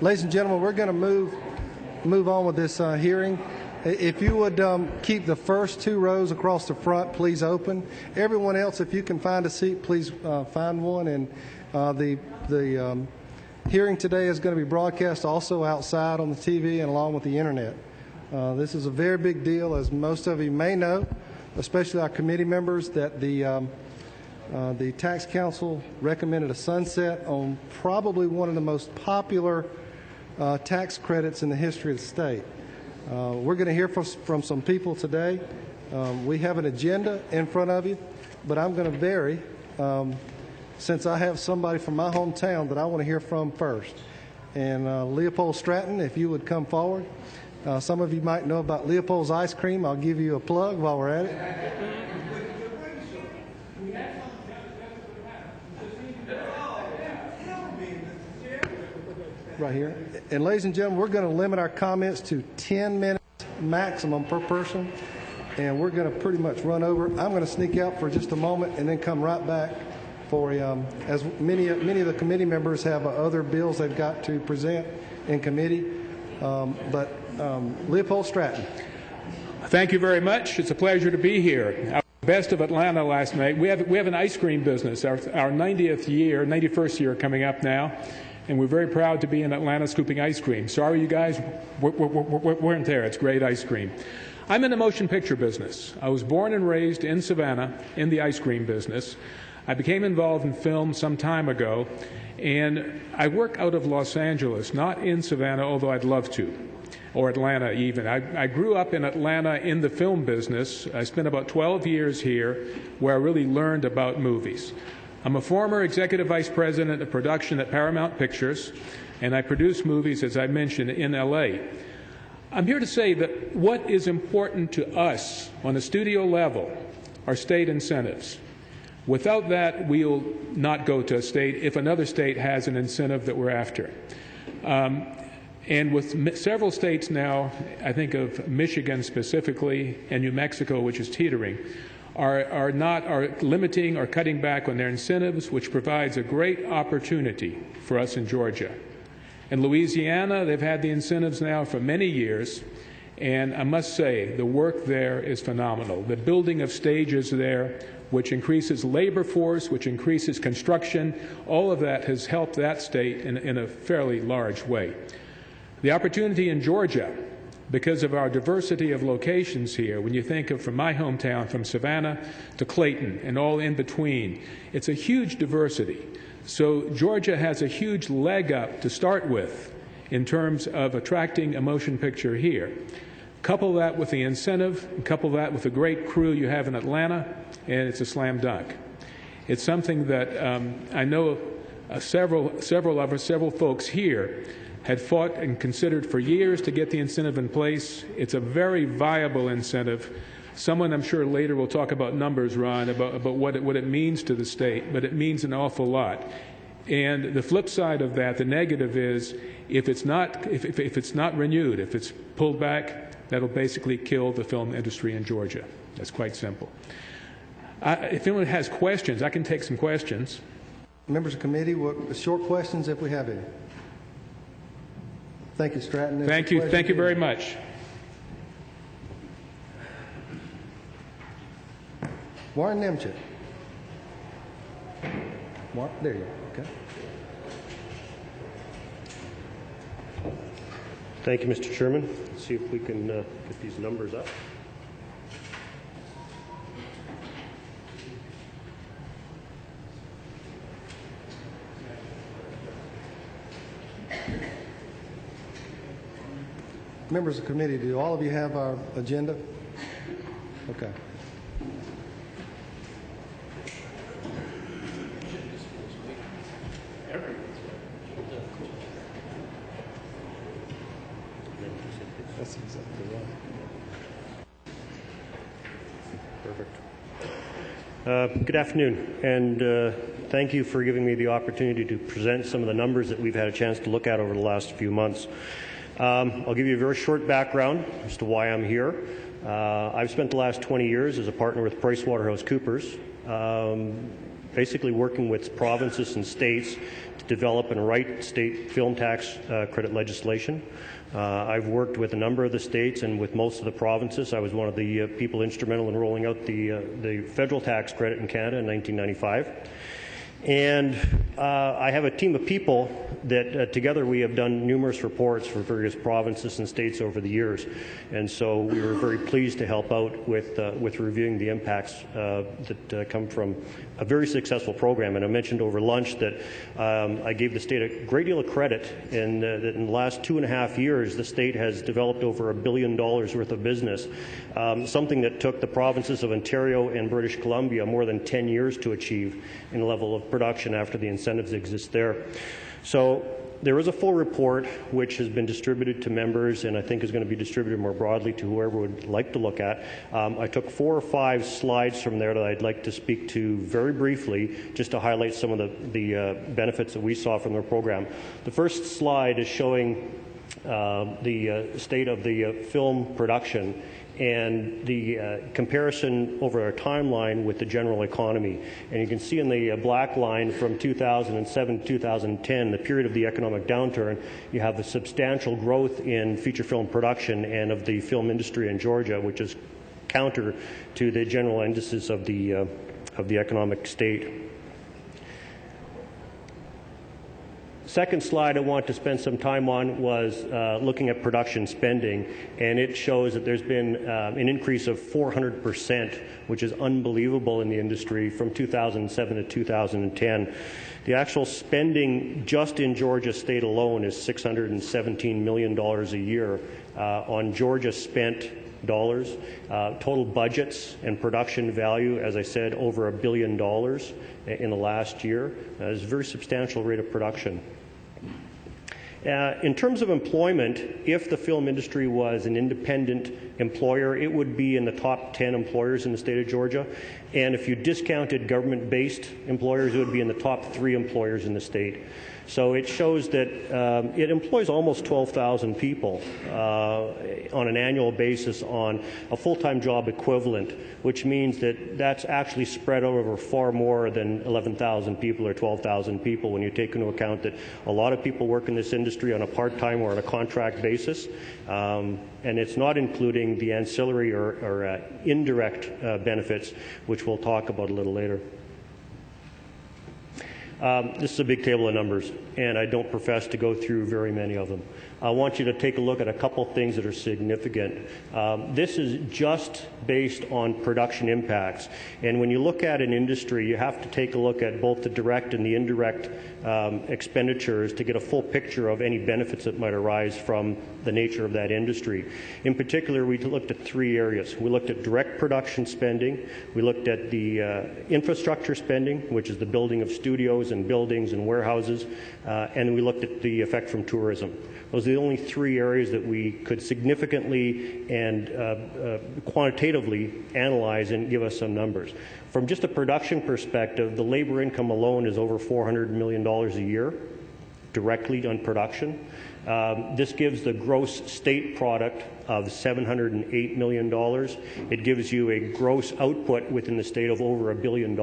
Ladies and gentlemen, we're going to move on with this hearing. If you would keep the first two rows across the front, please open. Everyone else, if you can find a seat, please find one. And the hearing today is going to be broadcast also outside on the TV and along with the Internet. This is a very big deal, as most of you may know, especially our committee members, that the Tax Council recommended a sunset on probably one of the most popular tax credits in the history of the state. We're going to hear from some people today. We have an agenda in front of you, but I'm going to vary since I have somebody from my hometown that I want to hear from first. And Leopold Stratton, if you would come forward. Some of you might know about Leopold's ice cream. I'll give you a plug while we're at it. Right here. And ladies and gentlemen, we're going to limit our comments to 10 minutes maximum per person, and we're going to pretty much run over. I'm going to sneak out for just a moment and then come right back for as many of the committee members have other bills they've got to present in committee. Leopold Stratton. Thank you very much. It's a pleasure to be here. Our Best of Atlanta last night. We have an ice cream business. Our 91st year coming up now. And we're very proud to be in Atlanta scooping ice cream. Sorry, you guys weren't there. It's great ice cream. I'm in the motion picture business. I was born and raised in Savannah in the ice cream business. I became involved in film some time ago, and I work out of Los Angeles, not in Savannah, although I'd love to, or Atlanta even. I grew up in Atlanta in the film business. I spent about 12 years here where I really learned about movies. I'm a former executive vice president of production at Paramount Pictures, and I produce movies, as I mentioned, in L.A. I'm here to say that what is important to us on a studio level are state incentives. Without that, we'll not go to a state if another state has an incentive that we're after. And with several states now, I think of Michigan specifically, and New Mexico, which is teetering, are limiting or cutting back on their incentives, which provides a great opportunity for us in Georgia. In Louisiana, they've had the incentives now for many years, and I must say the work there is phenomenal. The building of stages there, which increases labor force, which increases construction, all of that has helped that state in a fairly large way. The opportunity in Georgia, because of our diversity of locations here, when you think of from my hometown, from Savannah to Clayton and all in between, it's a huge diversity. So Georgia has a huge leg up to start with in terms of attracting a motion picture here. Couple that with the incentive, couple that with the great crew you have in Atlanta, and it's a slam dunk. It's something that I know several folks here had fought and considered for years to get the incentive in place. It's a very viable incentive. Someone, I'm sure, later will talk about numbers, Ron, about what it means to the state, but it means an awful lot. And the flip side of that, the negative is, if it's not renewed, if it's pulled back, that'll basically kill the film industry in Georgia. That's quite simple. If anyone has questions, I can take some questions. Members of the committee, short questions if we have any. Thank you, Stratton. Thank you very much. Warren Nemchik. There you go. Okay. Thank you, Mr. Chairman. Let's see if we can get these numbers up. Members of the committee, do all of you have our agenda? Okay. That's exactly right. Perfect. Good afternoon, and thank you for giving me the opportunity to present some of the numbers that we've had a chance to look at over the last few months. I'll give you a very short background as to why I'm here. I've spent the last 20 years as a partner with PricewaterhouseCoopers, basically working with provinces and states to to develop and write state film tax credit legislation. I've worked with a number of the states and with most of the provinces. I was one of the people instrumental in rolling out the federal tax credit in Canada in 1995. And I have a team of people that together we have done numerous reports for various provinces and states over the years. And so we were very pleased to help out with reviewing the impacts that come from a very successful program. And I mentioned over lunch that I gave the state a great deal of credit in that in the last 2.5 years, the state has developed over $1 billion worth of business, something that took the provinces of Ontario and British Columbia more than 10 years to achieve in a level of production after the incentives exist there. So there is a full report which has been distributed to members and I think is going to be distributed more broadly to whoever would like to look at. I took 4 or 5 slides from there that I'd like to speak to very briefly just to highlight some of the benefits that we saw from the program. The first slide is showing the state of the film production and the comparison over a timeline with the general economy. And you can see in the black line from 2007 to 2010, the period of the economic downturn, you have a substantial growth in feature film production and of the film industry in Georgia, which is counter to the general indices of the economic state. Second slide I want to spend some time on was looking at production spending, and it shows that there's been an increase of 400%, which is unbelievable in the industry from 2007 to 2010. The actual spending just in Georgia state alone is $617 million a year on Georgia spent dollars. Total budgets and production value, as I said, over $1 billion in the last year. It's a very substantial rate of production. In terms of employment, if the film industry was an independent employer, it would be in the top 10 employers in the state of Georgia. And if you discounted government-based employers, it would be in the top 3 employers in the state. So it shows that it employs almost 12,000 people on an annual basis on a full-time job equivalent, which means that that's actually spread over far more than 11,000 people or 12,000 people when you take into account that a lot of people work in this industry on a part-time or on a contract basis. And it's not including the ancillary or indirect benefits, which we'll talk about a little later. This is a big table of numbers, and I don't profess to go through very many of them. I want you to take a look at a couple things that are significant. This is just based on production impacts, and when you look at an industry, you have to take a look at both the direct and the indirect expenditures to get a full picture of any benefits that might arise from the nature of that industry. In particular, we looked at 3 areas. We looked at direct production spending, we looked at the infrastructure spending, which is the building of studios and buildings and warehouses, and we looked at the effect from tourism. Those are the only 3 areas that we could significantly and quantitatively analyze and give us some numbers. From just a production perspective, the labor income alone is over $400 million a year directly on production. This gives the gross state product of $708 million. It gives you a gross output within the state of over $1 billion.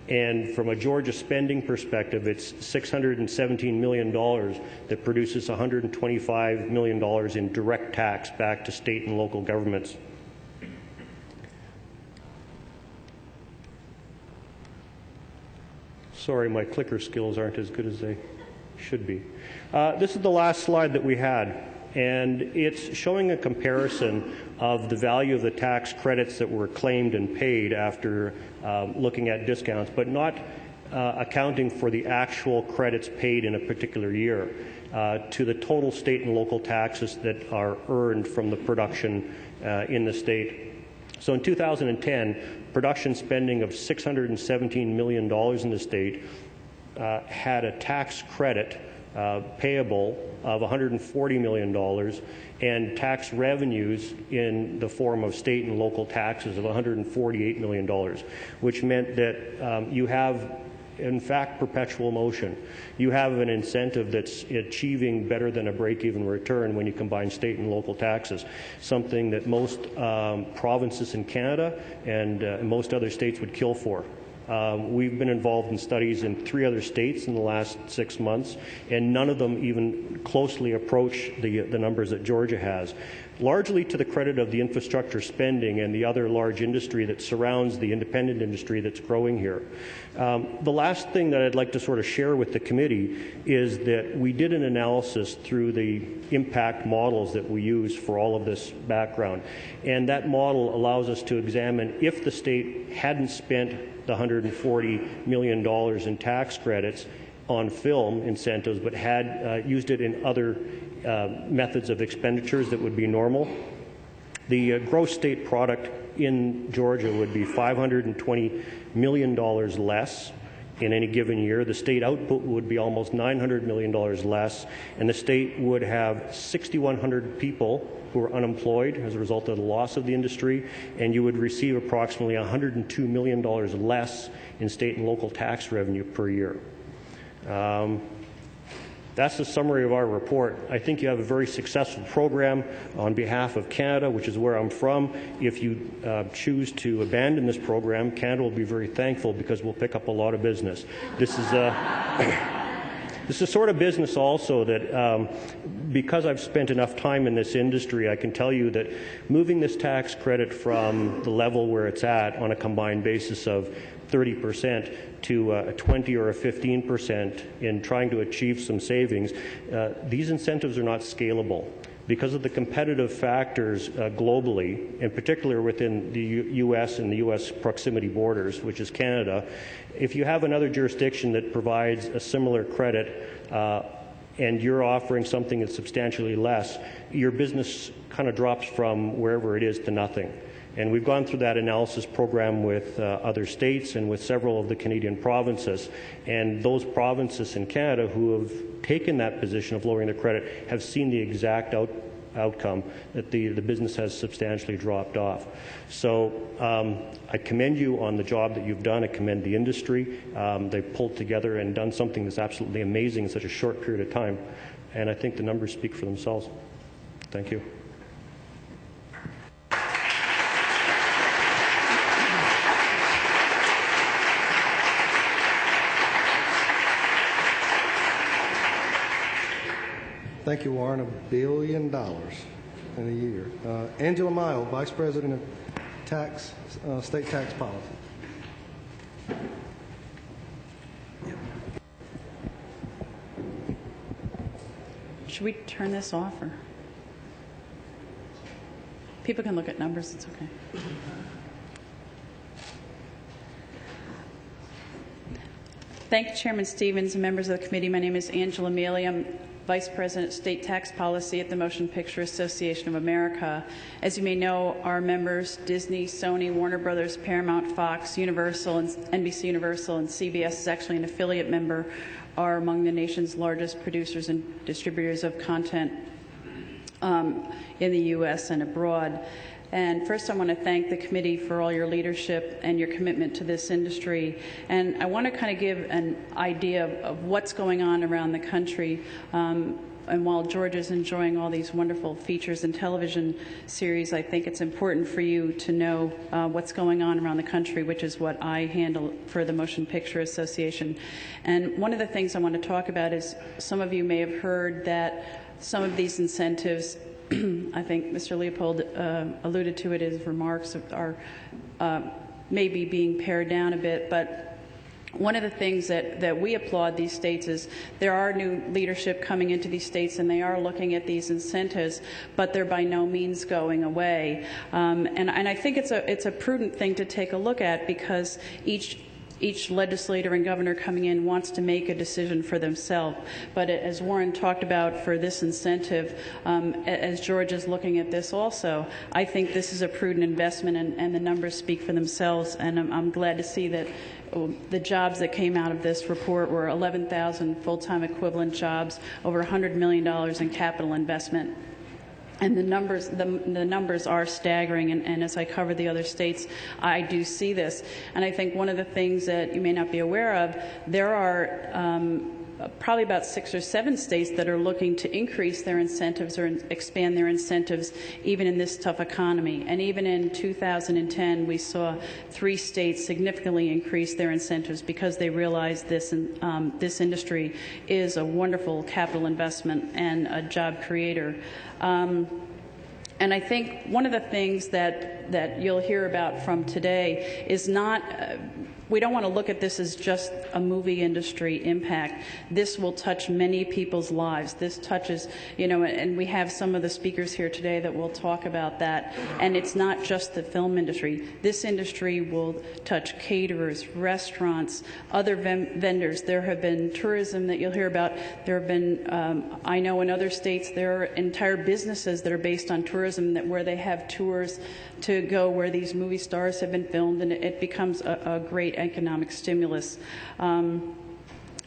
And from a Georgia spending perspective, it's $617 million that produces $125 million in direct tax back to state and local governments. Sorry, my clicker skills aren't as good as they should be. This is the last slide that we had, and it's showing a comparison of the value of the tax credits that were claimed and paid after looking at discounts, but not accounting for the actual credits paid in a particular year to the total state and local taxes that are earned from the production in the state. So in 2010, production spending of $617 million in the state had a tax credit payable of $140 million and tax revenues in the form of state and local taxes of $148 million, which meant that you have, in fact, perpetual motion. You have an incentive that's achieving better than a break-even return when you combine state and local taxes, something that most provinces in Canada and most other states would kill for. We've been involved in studies in 3 other states in the last 6 months, and none of them even closely approach the numbers that Georgia has, largely to the credit of the infrastructure spending and the other large industry that surrounds the independent industry that's growing here. The last thing that I'd like to sort of share with the committee is that we did an analysis through the impact models that we use for all of this background, and that model allows us to examine if the state hadn't spent the $140 million in tax credits on film incentives, but had used it in other methods of expenditures that would be normal, the gross state product in Georgia would be $520 million less in any given year. The state output would be almost $900 million less, and the state would have 6,100 people who are unemployed as a result of the loss of the industry, and you would receive approximately $102 million less in state and local tax revenue per year. That's the summary of our report. I think you have a very successful program on behalf of Canada, which is where I'm from. If you choose to abandon this program, Canada will be very thankful because we'll pick up a lot of business. This is this is sort of business also that because I've spent enough time in this industry, I can tell you that moving this tax credit from the level where it's at on a combined basis of 30% to a 20 or a 15% in trying to achieve some savings, these incentives are not scalable. Because of the competitive factors globally, in particular within the U.S. and the U.S. proximity borders, which is Canada, if you have another jurisdiction that provides a similar credit and you're offering something that's substantially less, your business kind of drops from wherever it is to nothing. And we've gone through that analysis program with other states and with several of the Canadian provinces. And those provinces in Canada who have taken that position of lowering the credit have seen the exact outcome, that the business has substantially dropped off. So I commend you on the job that you've done. I commend the industry. They've pulled together and done something that's absolutely amazing in such a short period of time. And I think the numbers speak for themselves. Thank you. Thank you, Warren. $1 billion in a year. Angela Mayo, Vice President of State Tax Policy. Should we turn this off, or? People can look at numbers, it's okay. Thank you, Chairman Stevens and members of the committee. My name is Angela Mealy. I'm Vice President, State Tax Policy at the Motion Picture Association of America. As you may know, our members, Disney, Sony, Warner Brothers, Paramount, Fox, Universal, and NBC Universal, and CBS is actually an affiliate member, are among the nation's largest producers and distributors of content in the U.S. and abroad. And first, I want to thank the committee for all your leadership and your commitment to this industry. And I want to kind of give an idea of what's going on around the country. And while Georgia's enjoying all these wonderful features and television series, I think it's important for you to know what's going on around the country, which is what I handle for the Motion Picture Association. And one of the things I want to talk about is some of you may have heard that some of these incentives, I think Mr. Leopold alluded to it in his remarks, are maybe being pared down a bit, but one of the things that we applaud these states is there are new leadership coming into these states, and they are looking at these incentives, but they're by no means going away. And I think it's a prudent thing to take a look at, because each legislator and governor coming in wants to make a decision for themselves. But as Warren talked about for this incentive, as George is looking at this also, I think this is a prudent investment, and the numbers speak for themselves. And I'm glad to see that the jobs that came out of this report were 11,000 full-time equivalent jobs, over $100 million in capital investment. And the numbers are staggering, and as I cover the other states, I do see this. And I think one of the things that you may not be aware of, there are probably about 6 or 7 states that are looking to increase their incentives or expand their incentives even in this tough economy. And even in 2010, we saw 3 states significantly increase their incentives because they realized this industry is a wonderful capital investment and a job creator. And I think one of the things that you'll hear about from today is not, we don't want to look at this as just a movie industry impact. This will touch many people's lives. This touches, and we have some of the speakers here today that will talk about that. And it's not just the film industry. This industry will touch caterers, restaurants, other vendors. There have been tourism that you'll hear about. There have been, I know in other states, there are entire businesses that are based on tourism where they have tours to go where these movie stars have been filmed, and it becomes a great economic stimulus.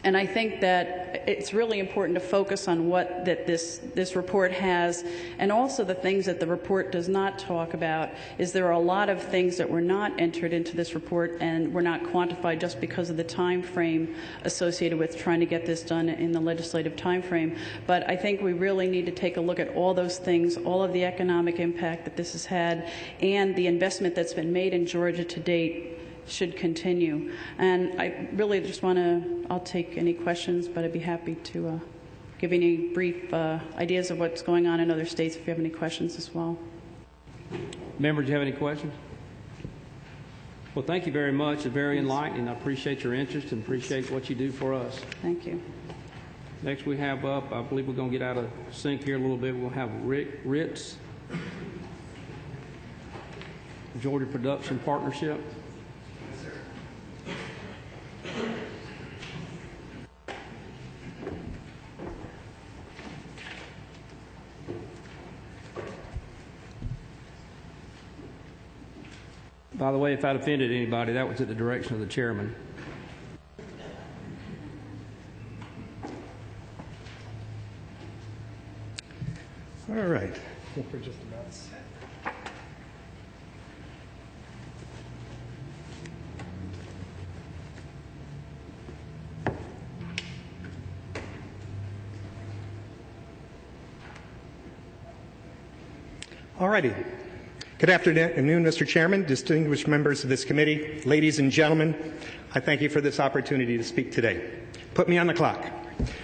And I think that it's really important to focus on what this report has, and also the things that the report does not talk about is there are a lot of things that were not entered into this report and were not quantified just because of the time frame associated with trying to get this done in the legislative time frame. But I think we really need to take a look at all those things, all of the economic impact that this has had, and the investment that's been made in Georgia to date should continue. And I really just want to, I'll take any questions, but I'd be happy to give any brief ideas of what's going on in other states if you have any questions as well. Members, do you have any questions? Well, thank you very much. It's very enlightening. I appreciate your interest and appreciate what you do for us. Thank you. Next we have up, I believe we're going to get out of sync here a little bit. We'll have Rick Ritz, Georgia Production Partnership. By the way, if I'd offended anybody, that was at the direction of the chairman. All right. For just about. All righty. Good afternoon, Mr. Chairman, distinguished members of this committee, ladies and gentlemen. I thank you for this opportunity to speak today. Put me on the clock.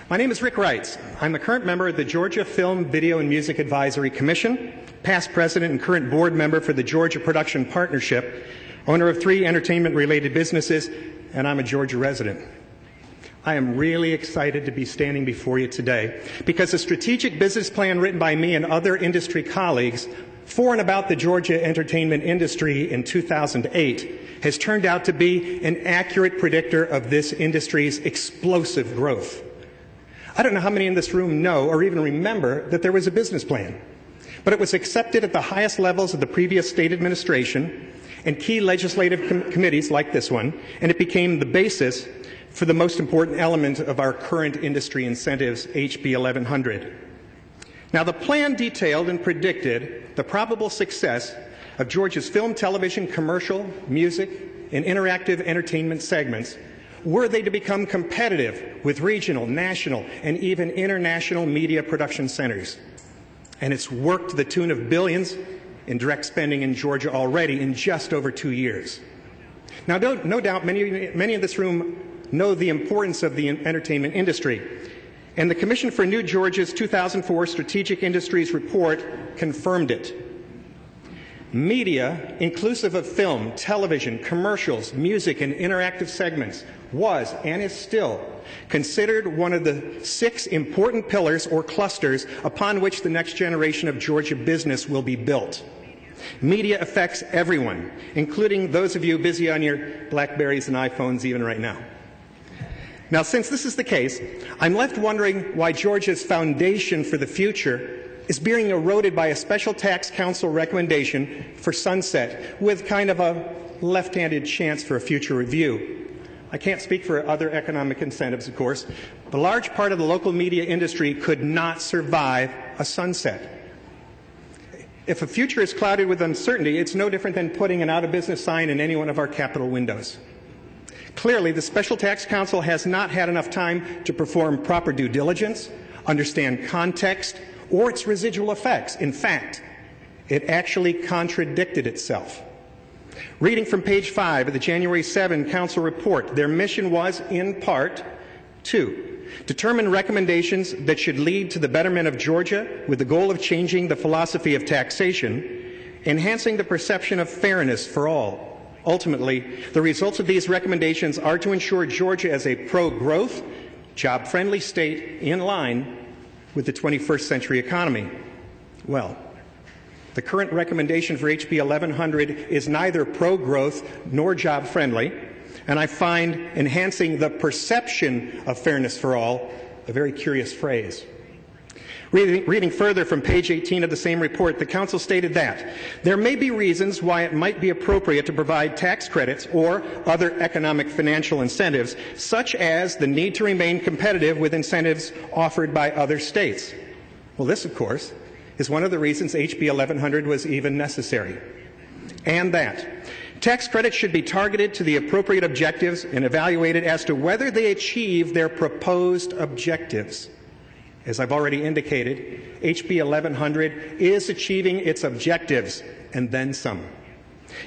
My name is Rick Reitz. I'm the current member of the Georgia Film, Video, and Music Advisory Commission, past president and current board member for the Georgia Production Partnership, owner of 3 entertainment-related businesses, and I'm a Georgia resident. I am really excited to be standing before you today because a strategic business plan written by me and other industry colleagues for and about the Georgia entertainment industry in 2008 has turned out to be an accurate predictor of this industry's explosive growth. I don't know how many in this room know or even remember that there was a business plan, but it was accepted at the highest levels of the previous state administration and key legislative committees like this one, and it became the basis for the most important element of our current industry incentives, HB 1100. Now, the plan detailed and predicted the probable success of Georgia's film, television, commercial, music, and interactive entertainment segments were they to become competitive with regional, national, and even international media production centers. And it's worked to the tune of billions in direct spending in Georgia already in just over 2 years. Now, no doubt many in this room know the importance of the entertainment industry. And the Commission for New Georgia's 2004 Strategic Industries Report confirmed it. Media, inclusive of film, television, commercials, music, and interactive segments, was and is still considered one of the 6 important pillars or clusters upon which the next generation of Georgia business will be built. Media affects everyone, including those of you busy on your BlackBerries and iPhones even right now. Now, since this is the case, I'm left wondering why Georgia's foundation for the future is being eroded by a special tax council recommendation for sunset with kind of a left-handed chance for a future review. I can't speak for other economic incentives, of course, but a large part of the local media industry could not survive a sunset. If a future is clouded with uncertainty, it's no different than putting an out-of-business sign in any one of our Capitol windows. Clearly, the Special Tax Council has not had enough time to perform proper due diligence, understand context, or its residual effects. In fact, it actually contradicted itself. Reading from page 5 of the January 7 Council report, their mission was, in part, to determine recommendations that should lead to the betterment of Georgia with the goal of changing the philosophy of taxation, enhancing the perception of fairness for all. Ultimately, the results of these recommendations are to ensure Georgia as a pro-growth, job-friendly state in line with the 21st century economy. Well, the current recommendation for HB 1100 is neither pro-growth nor job-friendly, and I find enhancing the perception of fairness for all a very curious phrase. Reading further from page 18 of the same report, the Council stated that there may be reasons why it might be appropriate to provide tax credits or other economic financial incentives, such as the need to remain competitive with incentives offered by other states. Well, this, of course, is one of the reasons HB 1100 was even necessary. And that tax credits should be targeted to the appropriate objectives and evaluated as to whether they achieve their proposed objectives. As I've already indicated, HB 1100 is achieving its objectives and then some.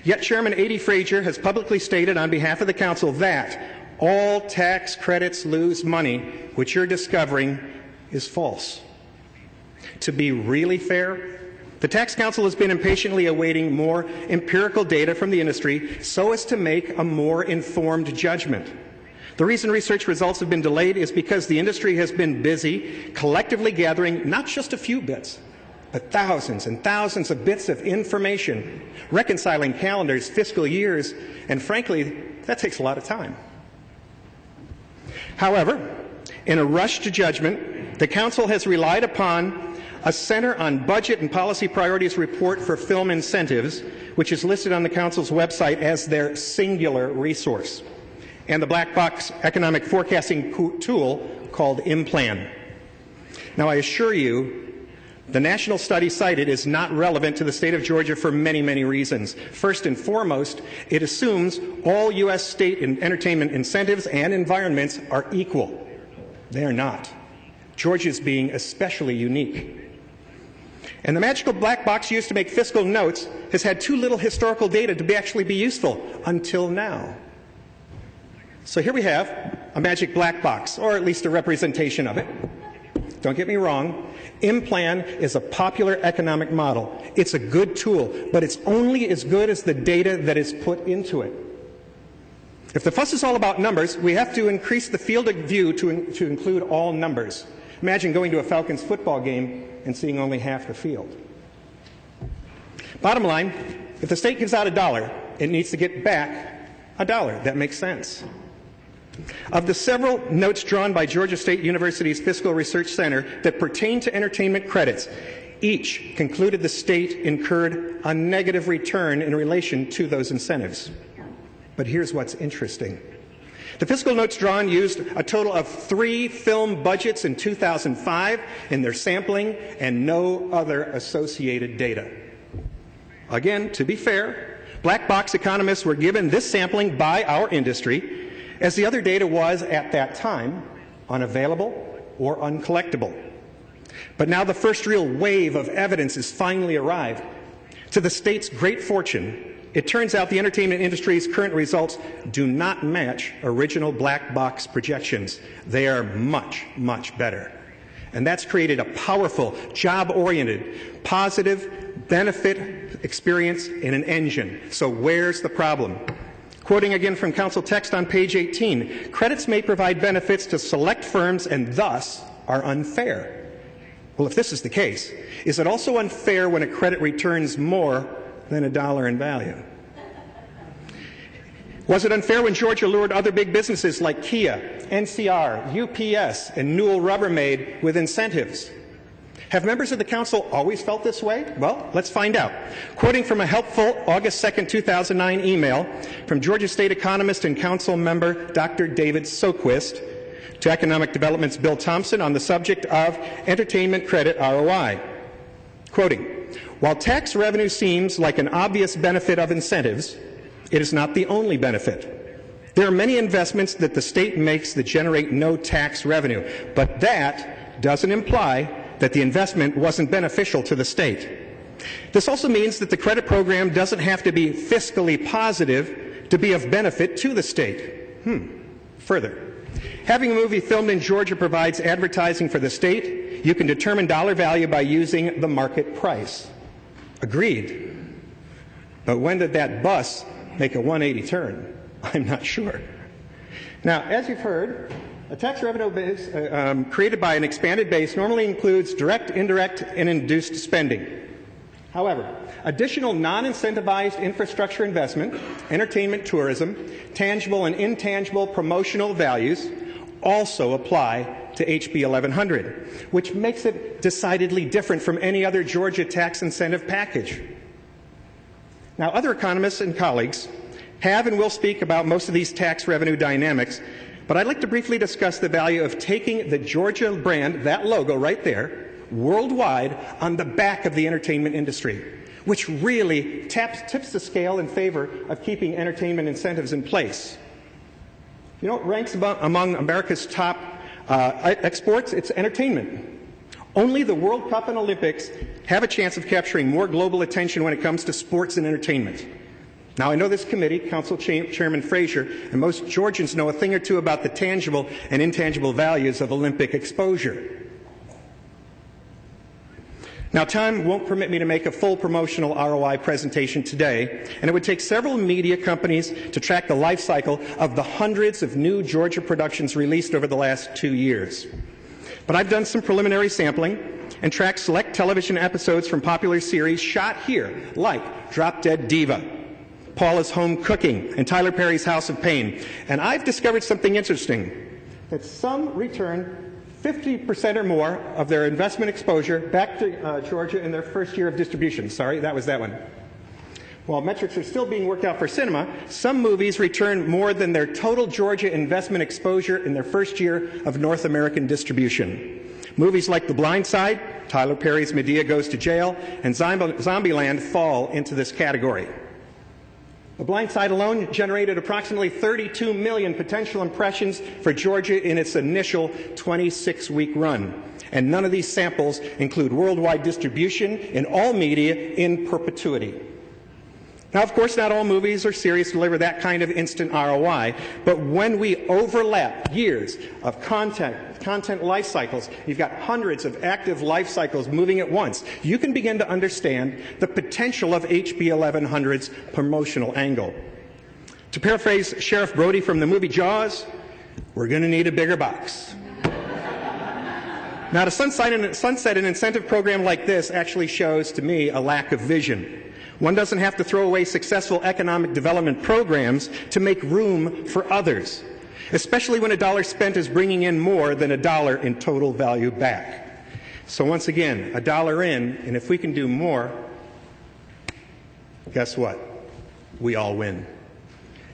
Yet Chairman A.D. Frazier has publicly stated on behalf of the Council that all tax credits lose money, which you're discovering is false. To be really fair, the Tax Council has been impatiently awaiting more empirical data from the industry so as to make a more informed judgment. The reason research results have been delayed is because the industry has been busy collectively gathering not just a few bits, but thousands and thousands of bits of information, reconciling calendars, fiscal years, and frankly, that takes a lot of time. However, in a rush to judgment, the Council has relied upon a Center on Budget and Policy Priorities report for film incentives, which is listed on the Council's website as their singular resource, and the black box economic forecasting tool called IMPLAN. Now, I assure you, the national study cited is not relevant to the state of Georgia for many, many reasons. First and foremost, it assumes all U.S. state entertainment incentives and environments are equal. They are not. Georgia is being especially unique. And the magical black box used to make fiscal notes has had too little historical data to actually be useful until now. So here we have a magic black box, or at least a representation of it. Don't get me wrong, IMPLAN is a popular economic model. It's a good tool, but it's only as good as the data that is put into it. If the fuss is all about numbers, we have to increase the field of view to include all numbers. Imagine going to a Falcons football game and seeing only half the field. Bottom line, if the state gives out $1, it needs to get back $1. That makes sense. Of the several notes drawn by Georgia State University's Fiscal Research Center that pertain to entertainment credits, each concluded the state incurred a negative return in relation to those incentives. But here's what's interesting. The fiscal notes drawn used a total of 3 film budgets in 2005 in their sampling and no other associated data. Again, to be fair, black box economists were given this sampling by our industry, as the other data was, at that time, unavailable or uncollectible. But now the first real wave of evidence has finally arrived. To the state's great fortune, it turns out the entertainment industry's current results do not match original black box projections. They are much, much better. And that's created a powerful, job-oriented, positive benefit experience in an engine. So where's the problem? Quoting again from Council text on page 18, credits may provide benefits to select firms and thus are unfair. Well, if this is the case, is it also unfair when a credit returns more than $1 in value? Was it unfair when Georgia lured other big businesses like Kia, NCR, UPS, and Newell Rubbermaid with incentives? Have members of the Council always felt this way? Well, let's find out. Quoting from a helpful August 2, 2009 email from Georgia State economist and Council member Dr. David Soquist to Economic Development's Bill Thompson on the subject of entertainment credit ROI. Quoting, while tax revenue seems like an obvious benefit of incentives, it is not the only benefit. There are many investments that the state makes that generate no tax revenue, but that doesn't imply that the investment wasn't beneficial to the state. This also means that the credit program doesn't have to be fiscally positive to be of benefit to the state. Further, having a movie filmed in Georgia provides advertising for the state. You can determine dollar value by using the market price. Agreed. But when did that bus make a 180 turn? I'm not sure. Now, as you've heard, a tax revenue base created by an expanded base normally includes direct, indirect, and induced spending. However, additional non-incentivized infrastructure investment, entertainment, tourism, tangible and intangible promotional values also apply to HB 1100, which makes it decidedly different from any other Georgia tax incentive package. Now, other economists and colleagues have and will speak about most of these tax revenue dynamics, but I'd like to briefly discuss the value of taking the Georgia brand, that logo right there, worldwide on the back of the entertainment industry, which really tips the scale in favor of keeping entertainment incentives in place. You know, it ranks among America's top exports. It's entertainment. Only the World Cup and Olympics have a chance of capturing more global attention when it comes to sports and entertainment. Now, I know this committee, Council Chairman Frazier, and most Georgians know a thing or two about the tangible and intangible values of Olympic exposure. Now, time won't permit me to make a full promotional ROI presentation today, and it would take several media companies to track the life cycle of the hundreds of new Georgia productions released over the last 2 years. But I've done some preliminary sampling and tracked select television episodes from popular series shot here, like Drop Dead Diva, Paula's Home Cooking, and Tyler Perry's House of Pain. And I've discovered something interesting, that some return 50% or more of their investment exposure back to Georgia in their first year of distribution. Sorry, that was that one. While metrics are still being worked out for cinema, some movies return more than their total Georgia investment exposure in their first year of North American distribution. Movies like The Blind Side, Tyler Perry's Medea Goes to Jail, and Zombieland fall into this category. The Blind Side alone generated approximately 32 million potential impressions for Georgia in its initial 26-week run. And none of these samples include worldwide distribution in all media in perpetuity. Now, of course, not all movies or series deliver that kind of instant ROI, but when we overlap years of content life cycles, you've got hundreds of active life cycles moving at once, you can begin to understand the potential of HB 1100's promotional angle. To paraphrase Sheriff Brody from the movie Jaws, we're going to need a bigger box. Now, to sunset an incentive program like this actually shows, to me, a lack of vision. One doesn't have to throw away successful economic development programs to make room for others, especially when a dollar spent is bringing in more than a dollar in total value back. So once again, a dollar in, and if we can do more, guess what? We all win.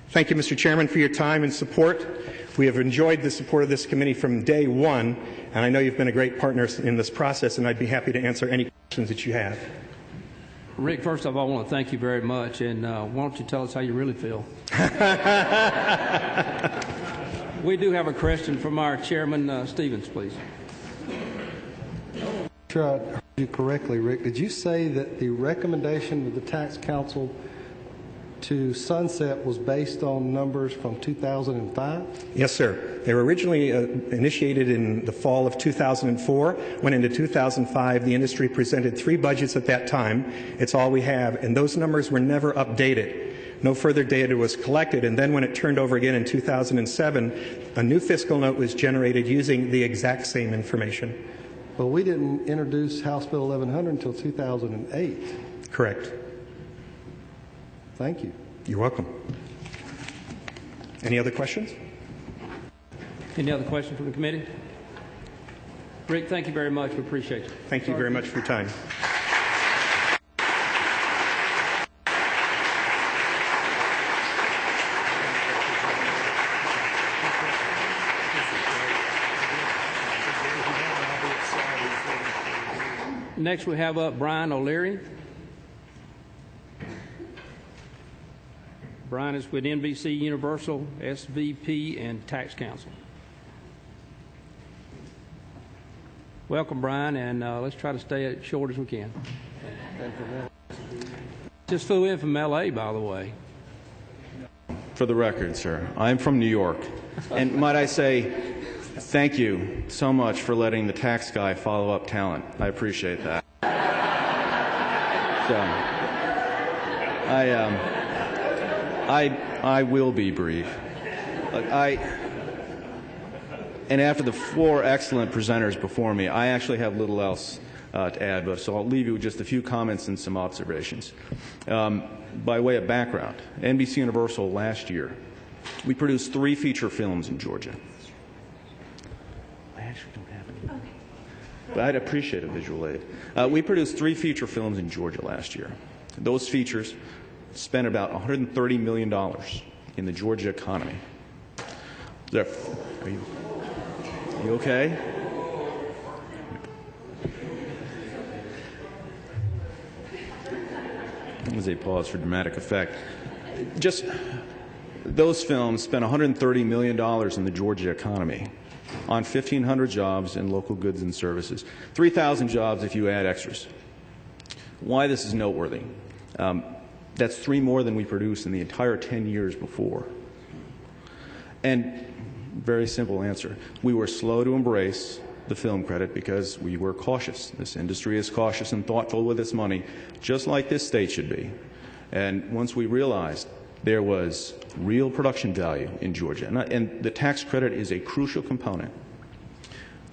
Thank you, Mr. Chairman, for your time and support. We have enjoyed the support of this committee from day one, and I know you've been a great partner in this process, and I'd be happy to answer any questions that you have. Rick, first of all, I want to thank you very much, and why don't you tell us how you really feel? We do have a question from our Chairman Stevens, please. Sure, I heard you correctly, Rick. Did you say that the recommendation of the Tax Council to sunset was based on numbers from 2005? Yes, sir. They were originally initiated in the fall of 2004. Went into 2005. The industry presented 3 budgets at that time. It's all we have, and those numbers were never updated. No further data was collected, and then when it turned over again in 2007, a new fiscal note was generated using the exact same information. Well, we didn't introduce House Bill 1100 until 2008. Correct. Thank you. You're welcome. Any other questions? Any other questions from the committee? Rick, thank you very much. We appreciate you. Thank you very much for your time. Next, we have up Brian O'Leary. Brian is with NBC Universal, SVP, and Tax Counsel. Welcome, Brian, and let's try to stay as short as we can. Just flew in from L.A., by the way. For the record, sir, I'm from New York. And might I say, thank you so much for letting the tax guy follow up talent. I appreciate that. So, I will be brief. Look, and after the four excellent presenters before me, I actually have little else to add, but so I'll leave you with just a few comments and some observations. By way of background, NBC Universal last year, we produced 3 feature films in Georgia. I actually don't have any, but I'd appreciate a visual aid. We produced 3 feature films in Georgia last year. Those features spent about $130 million in the Georgia economy. Are you okay? As a pause for dramatic effect. Just those films spent $130 million in the Georgia economy on 1,500 jobs in local goods and services, 3,000 jobs if you add extras. Why this is noteworthy? That's 3 more than we produced in the entire 10 years before. And very simple answer. We were slow to embrace the film credit because we were cautious. This industry is cautious and thoughtful with its money, just like this state should be. And once we realized there was real production value in Georgia, and the tax credit is a crucial component,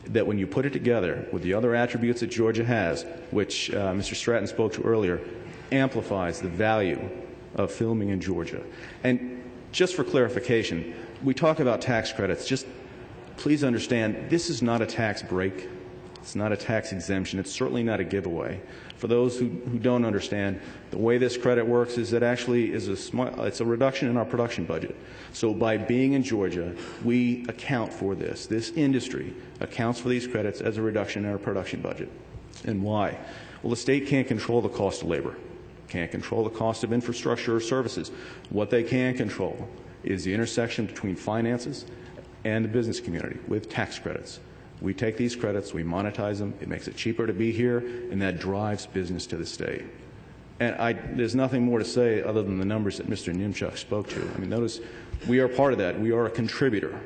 that when you put it together with the other attributes that Georgia has, which Mr. Stratton spoke to earlier, amplifies the value of filming in Georgia. And just for clarification, we talk about tax credits. Just please understand, this is not a tax break. It's not a tax exemption. It's certainly not a giveaway. For those who don't understand, the way this credit works is it actually is it's a reduction in our production budget. So by being in Georgia, we account for this. This industry accounts for these credits as a reduction in our production budget. And why? Well, the state can't control the cost of labor, can't control the cost of infrastructure or services. What they can control is the intersection between finances and the business community with tax credits. We take these credits, we monetize them, it makes it cheaper to be here, and that drives business to the state. And there's nothing more to say other than the numbers that Mr. Nimchuk spoke to. I mean, notice we are part of that. We are a contributor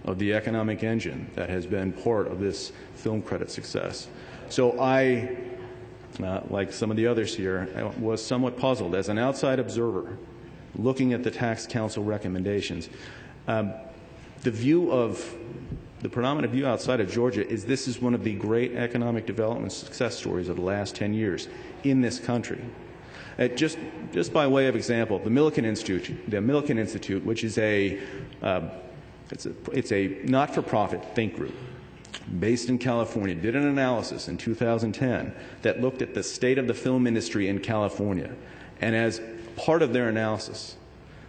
of the economic engine that has been part of this film credit success. So I, like some of the others here, was somewhat puzzled as an outside observer looking at the Tax Council recommendations. The predominant view outside of Georgia is this is one of the great economic development success stories of the last 10 years in this country. Just by way of example, the Millikan Institute, which is it's a not-for-profit think group based in California, did an analysis in 2010 that looked at the state of the film industry in California. And as part of their analysis,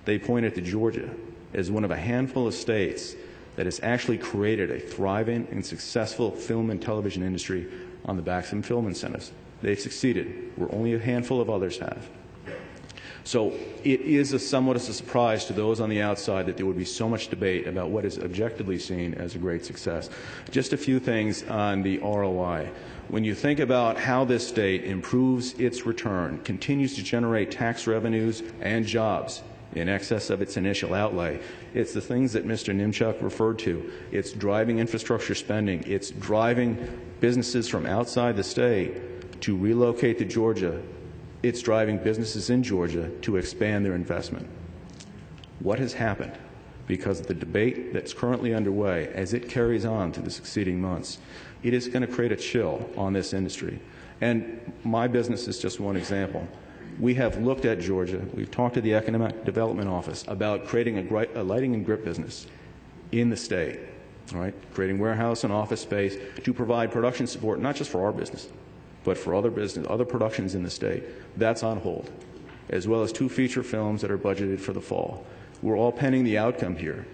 they pointed to Georgia as one of a handful of states that has actually created a thriving and successful film and television industry on the backs of film incentives. They've succeeded, where only a handful of others have. So it is somewhat of a surprise to those on the outside that there would be so much debate about what is objectively seen as a great success. Just a few things on the ROI. When you think about how this state improves its return, continues to generate tax revenues and jobs in excess of its initial outlay, it's the things that Mr. Nimchuk referred to. It's driving infrastructure spending. It's driving businesses from outside the state to relocate to Georgia. It's driving businesses in Georgia to expand their investment. What has happened? Because of the debate that's currently underway, as it carries on to the succeeding months, it is going to create a chill on this industry. And my business is just one example. We have looked at Georgia. We've talked to the Economic Development Office about creating a lighting and grip business in the state, all right? Creating warehouse and office space to provide production support, not just for our business, but for other productions in the state. That's on hold, as well as 2 feature films that are budgeted for the fall. We're all pending the outcome here.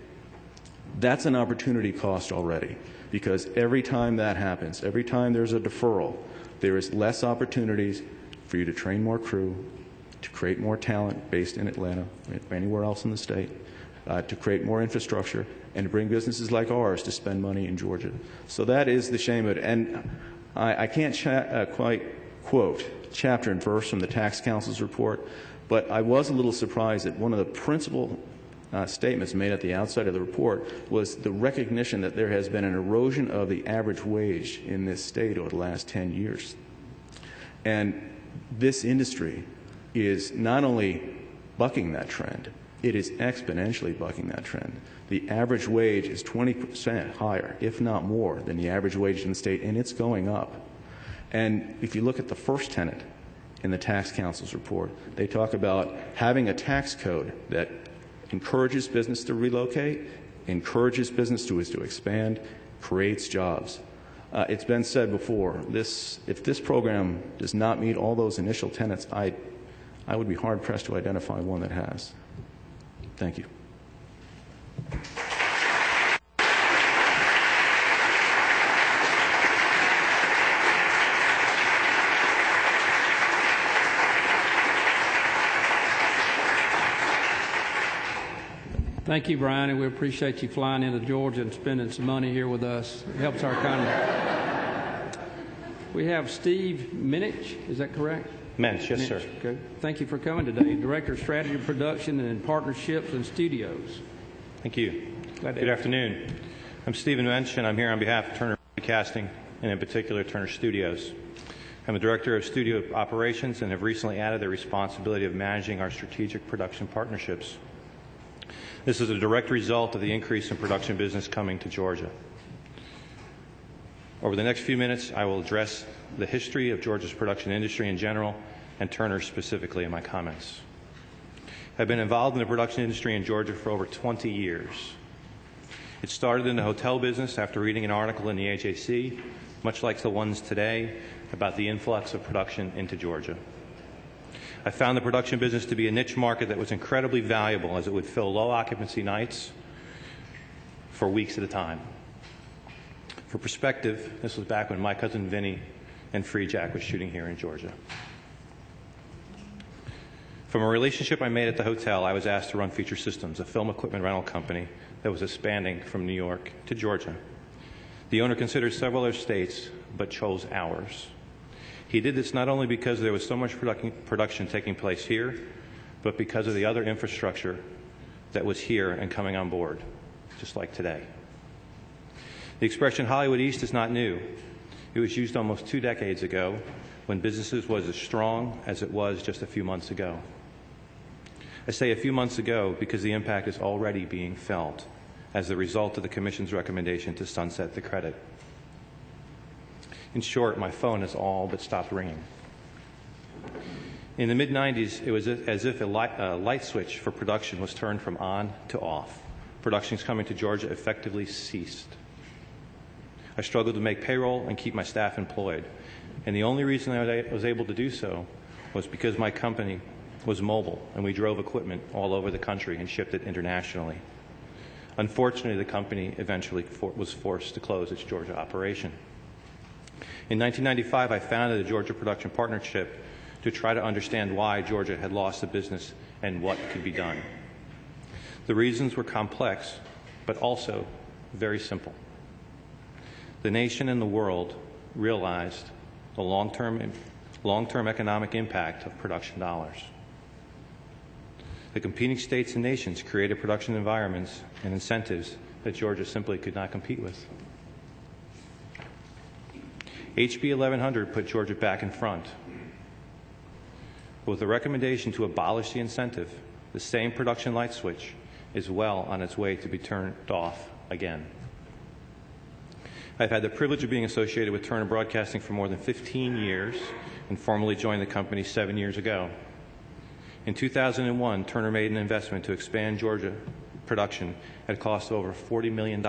That's an opportunity cost already, because every time that happens, every time there's a deferral, there is less opportunities for you to train more crew, to create more talent based in Atlanta or anywhere else in the state, to create more infrastructure, and to bring businesses like ours to spend money in Georgia. So that is the shame of it. And I can't quite quote chapter and verse from the Tax Council's report, but I was a little surprised that one of the principal statements made at the outset of the report was the recognition that there has been an erosion of the average wage in this state over the last 10 years. And this industry is not only bucking that trend, it is exponentially bucking that trend. The average wage is 20% higher, if not more, than the average wage in the state, and it's going up. And if you look at the first tenet in the Tax Council's report, they talk about having a tax code that encourages business to relocate, encourages business to expand, creates jobs. It's been said before, if this program does not meet all those initial tenets, I would be hard-pressed to identify one that has. Thank you. Thank you, Brian, and we appreciate you flying into Georgia and spending some money here with us. It helps our economy. We have Steve Minich, is that correct? Mensch, yes, sir. Okay. Thank you for coming today. Director of Strategy and Production and Partnerships and Studios. Thank you. Good afternoon. I'm Stephen Mensch, and I'm here on behalf of Turner Broadcasting, and in particular, Turner Studios. I'm the Director of Studio Operations and have recently added the responsibility of managing our strategic production partnerships. This is a direct result of the increase in production business coming to Georgia. Over the next few minutes, I will address the history of Georgia's production industry in general and Turner specifically in my comments. I've been involved in the production industry in Georgia for over 20 years. It started in the hotel business after reading an article in the AJC, much like the ones today, about the influx of production into Georgia. I found the production business to be a niche market that was incredibly valuable as it would fill low occupancy nights for weeks at a time. For perspective, this was back when my cousin Vinny and Free Jack was shooting here in Georgia. From a relationship I made at the hotel, I was asked to run Feature Systems, a film equipment rental company that was expanding from New York to Georgia. The owner considered several other states, but chose ours. He did this not only because there was so much production taking place here, but because of the other infrastructure that was here and coming on board, just like today. The expression Hollywood East is not new. It was used almost 2 decades ago when businesses was as strong as it was just a few months ago. I say a few months ago because the impact is already being felt as a result of the Commission's recommendation to sunset the credit. In short, my phone has all but stopped ringing. In the mid-90s, it was as if a light switch for production was turned from on to off. Productions coming to Georgia effectively ceased. I struggled to make payroll and keep my staff employed, and the only reason I was able to do so was because my company was mobile and we drove equipment all over the country and shipped it internationally. Unfortunately, the company eventually was forced to close its Georgia operation. In 1995, I founded the Georgia Production Partnership to try to understand why Georgia had lost the business and what could be done. The reasons were complex, but also very simple. The nation and the world realized the long-term economic impact of production dollars. The competing states and nations created production environments and incentives that Georgia simply could not compete with. HB 1100 put Georgia back in front. With the recommendation to abolish the incentive, the same production light switch is well on its way to be turned off again. I've had the privilege of being associated with Turner Broadcasting for more than 15 years and formally joined the company 7 years ago. In 2001, Turner made an investment to expand Georgia production at a cost of over $40 million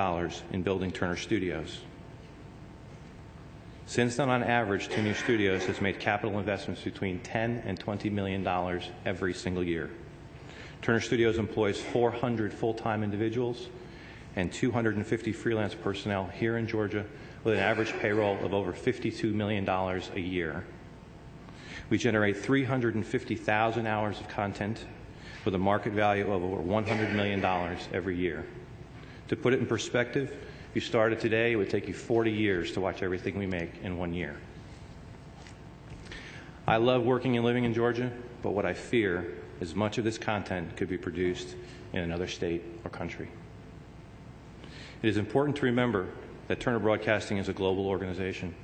in building Turner Studios. Since then, on average, Turner Studios has made capital investments between $10 and $20 million every single year. Turner Studios employs 400 full-time individuals and 250 freelance personnel here in Georgia with an average payroll of over $52 million a year. We generate 350,000 hours of content with a market value of over $100 million every year. To put it in perspective, if you started today, it would take you 40 years to watch everything we make in 1 year. I love working and living in Georgia, but what I fear is much of this content could be produced in another state or country. It is important to remember that Turner Broadcasting is a global organization.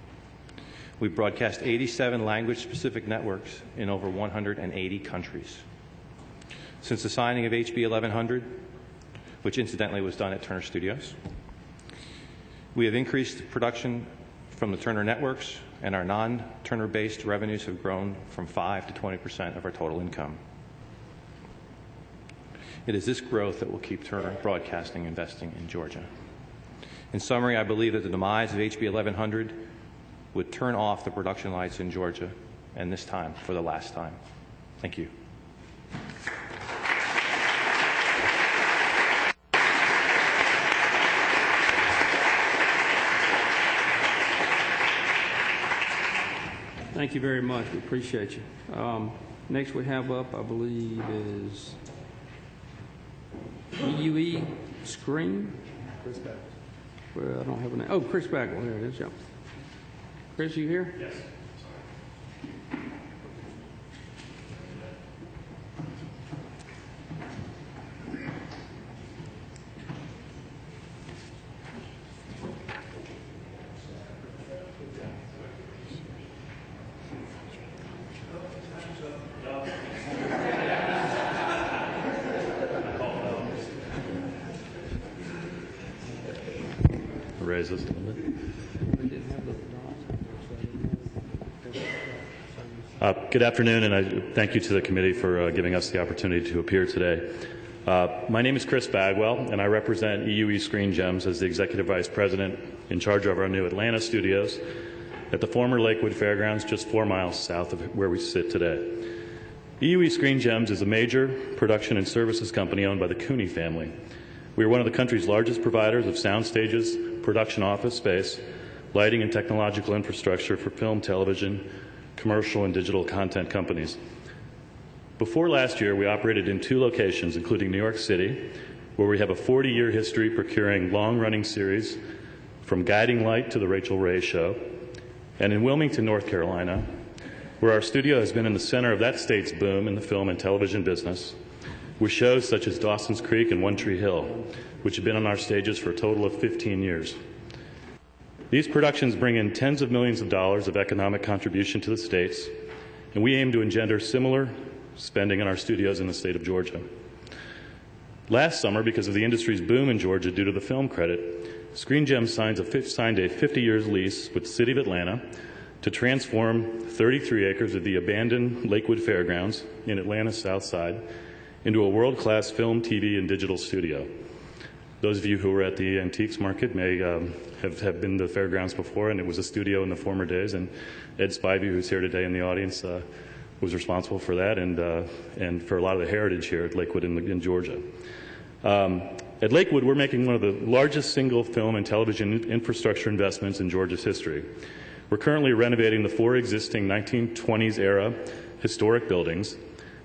We broadcast 87 language-specific networks in over 180 countries. Since the signing of HB 1100, which incidentally was done at Turner Studios, we have increased production from the Turner networks, and our non-Turner-based revenues have grown from 5 to 20% of our total income. It is this growth that will keep Turner Broadcasting investing in Georgia. In summary, I believe that the demise of HB 1100 would turn off the production lights in Georgia, and this time for the last time. Thank you. Thank you very much. We appreciate you. Next we have up, I believe, is EUE Screen. Chris Bagwell. Well, I don't have a name. Oh, Chris Bagwell. There it is. Yep. Chris, you here? Yes. Raise this a little bit. Good afternoon, and I thank you to the committee for giving us the opportunity to appear today. My name is Chris Bagwell, and I represent EUE Screen Gems as the Executive Vice President in charge of our new Atlanta studios at the former Lakewood Fairgrounds, just 4 miles south of where we sit today. EUE Screen Gems is a major production and services company owned by the Cooney family. We are one of the country's largest providers of sound stages, production office space, lighting, and technological infrastructure for film, television, commercial, and digital content companies. Before last year, we operated in 2 locations, including New York City, where we have a 40-year history procuring long-running series from Guiding Light to The Rachel Ray Show, and in Wilmington, North Carolina, where our studio has been in the center of that state's boom in the film and television business, with shows such as Dawson's Creek and One Tree Hill, which have been on our stages for a total of 15 years. These productions bring in tens of millions of dollars of economic contribution to the states, and we aim to engender similar spending in our studios in the state of Georgia. Last summer, because of the industry's boom in Georgia due to the film credit, Screen Gems signed a 50-year lease with the City of Atlanta to transform 33 acres of the abandoned Lakewood Fairgrounds in Atlanta's South Side into a world-class film, TV, and digital studio. Those of you who were at the antiques market may have been to the fairgrounds before, and it was a studio in the former days, and Ed Spivey, who's here today in the audience, was responsible for that and for a lot of the heritage here at Lakewood in Georgia. At Lakewood, we're making one of the largest single film and television infrastructure investments in Georgia's history. We're currently renovating the 4 existing 1920s-era historic buildings,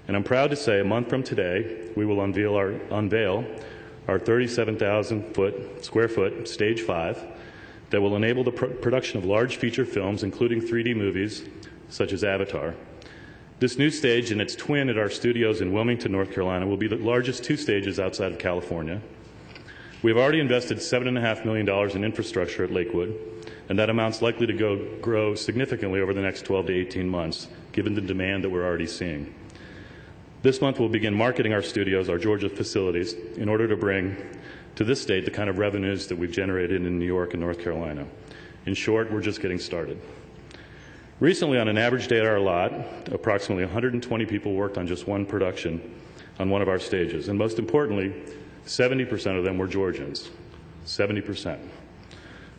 and I'm proud to say a month from today, we will unveil our 37,000 square foot Stage 5 that will enable the production of large feature films, including 3D movies such as Avatar. This new stage and its twin at our studios in Wilmington, North Carolina, will be the largest 2 stages outside of California. We have already invested $7.5 million in infrastructure at Lakewood, and that amount's likely to grow significantly over the next 12 to 18 months, given the demand that we're already seeing. This month, we'll begin marketing our studios, our Georgia facilities, in order to bring to this state the kind of revenues that we've generated in New York and North Carolina. In short, we're just getting started. Recently, on an average day at our lot, approximately 120 people worked on just one production on one of our stages. And most importantly, 70% of them were Georgians. 70%.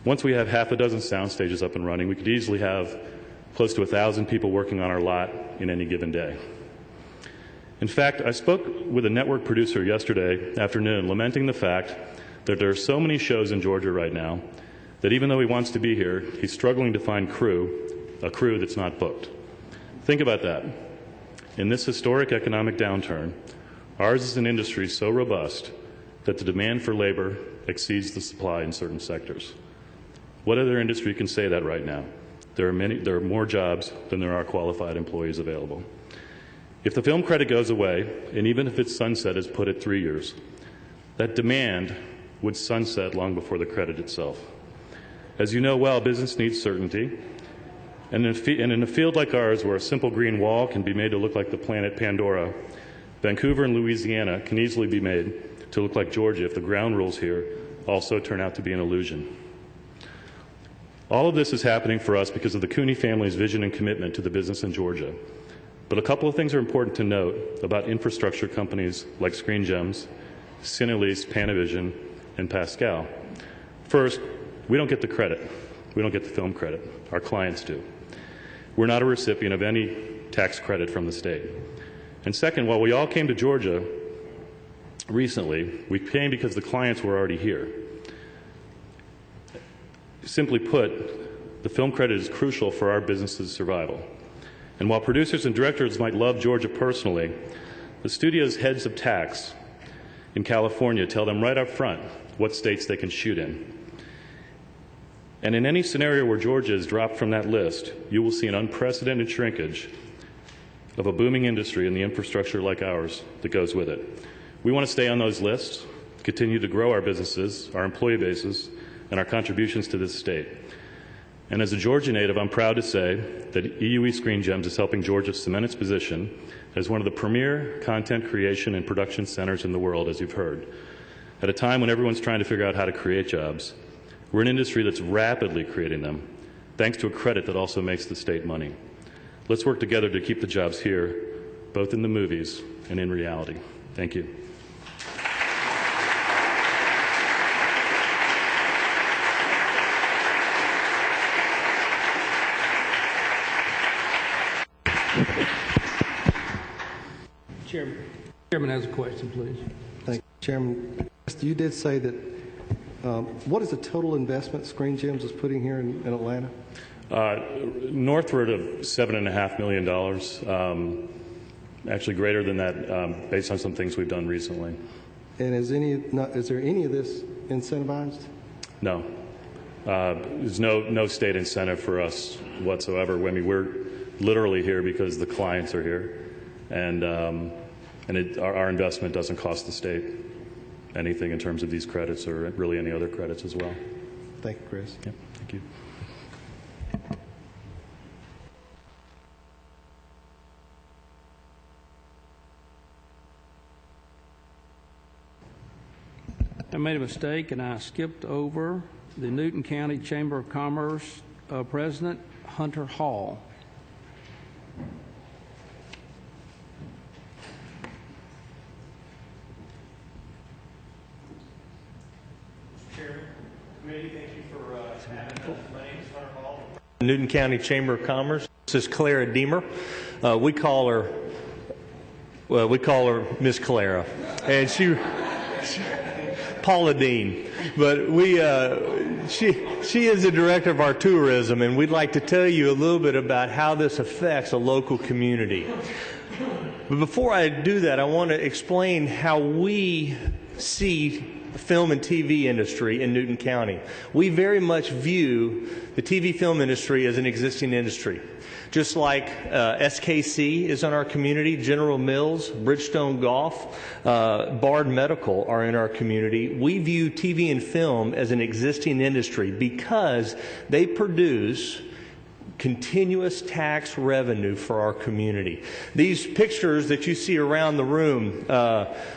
Once we have half a dozen sound stages up and running, we could easily have close to 1,000 people working on our lot in any given day. In fact, I spoke with a network producer yesterday afternoon lamenting the fact that there are so many shows in Georgia right now that even though he wants to be here, he's struggling to find a crew that's not booked. Think about that. In this historic economic downturn, ours is an industry so robust that the demand for labor exceeds the supply in certain sectors. What other industry can say that right now? There are more jobs than there are qualified employees available. If the film credit goes away, and even if its sunset is put at 3 years, that demand would sunset long before the credit itself. As you know well, business needs certainty, and in a field like ours, where a simple green wall can be made to look like the planet Pandora, Vancouver and Louisiana can easily be made to look like Georgia if the ground rules here also turn out to be an illusion. All of this is happening for us because of the Cooney family's vision and commitment to the business in Georgia. But a couple of things are important to note about infrastructure companies like Screen Gems, Cinelise, Panavision, and Pascal. First, we don't get the credit. We don't get the film credit. Our clients do. We're not a recipient of any tax credit from the state. And second, while we all came to Georgia recently, we came because the clients were already here. Simply put, the film credit is crucial for our business's survival. And while producers and directors might love Georgia personally, the studio's heads of tax in California tell them right up front what states they can shoot in. And in any scenario where Georgia is dropped from that list, you will see an unprecedented shrinkage of a booming industry and the infrastructure like ours that goes with it. We want to stay on those lists, continue to grow our businesses, our employee bases, and our contributions to this state. And as a Georgia native, I'm proud to say that EUE Screen Gems is helping Georgia cement its position as one of the premier content creation and production centers in the world, as you've heard. At a time when everyone's trying to figure out how to create jobs, we're an industry that's rapidly creating them, thanks to a credit that also makes the state money. Let's work together to keep the jobs here, both in the movies and in reality. Thank you. Chairman has a question, please. Thank you, Chairman. You did say that, what is the total investment Screen Gems is putting here in Atlanta? Northward of $7.5 million, actually greater than that based on some things we've done recently. And is there any of this incentivized? No. There's no state incentive for us whatsoever. I mean, we're literally here because the clients are here, and our investment doesn't cost the state anything in terms of these credits or really any other credits as well. Thank you, Chris. Yep, thank you. I made a mistake and I skipped over the Newton County Chamber of Commerce President, Hunter Hall. Chairman, committee, thank you for having us. My name is Hunter Hall. Newton County Chamber of Commerce. This is Clara Deemer. We call her Miss Clara, and she Paula Dean. But she is the director of our tourism, and we'd like to tell you a little bit about how this affects a local community. But before I do that, I want to explain how we see the film and TV industry in Newton County. We very much view the TV film industry as an existing industry. Just like SKC is in our community, General Mills, Bridgestone Golf, Bard Medical are in our community. We view TV and film as an existing industry because they produce continuous tax revenue for our community. These pictures that you see around the room,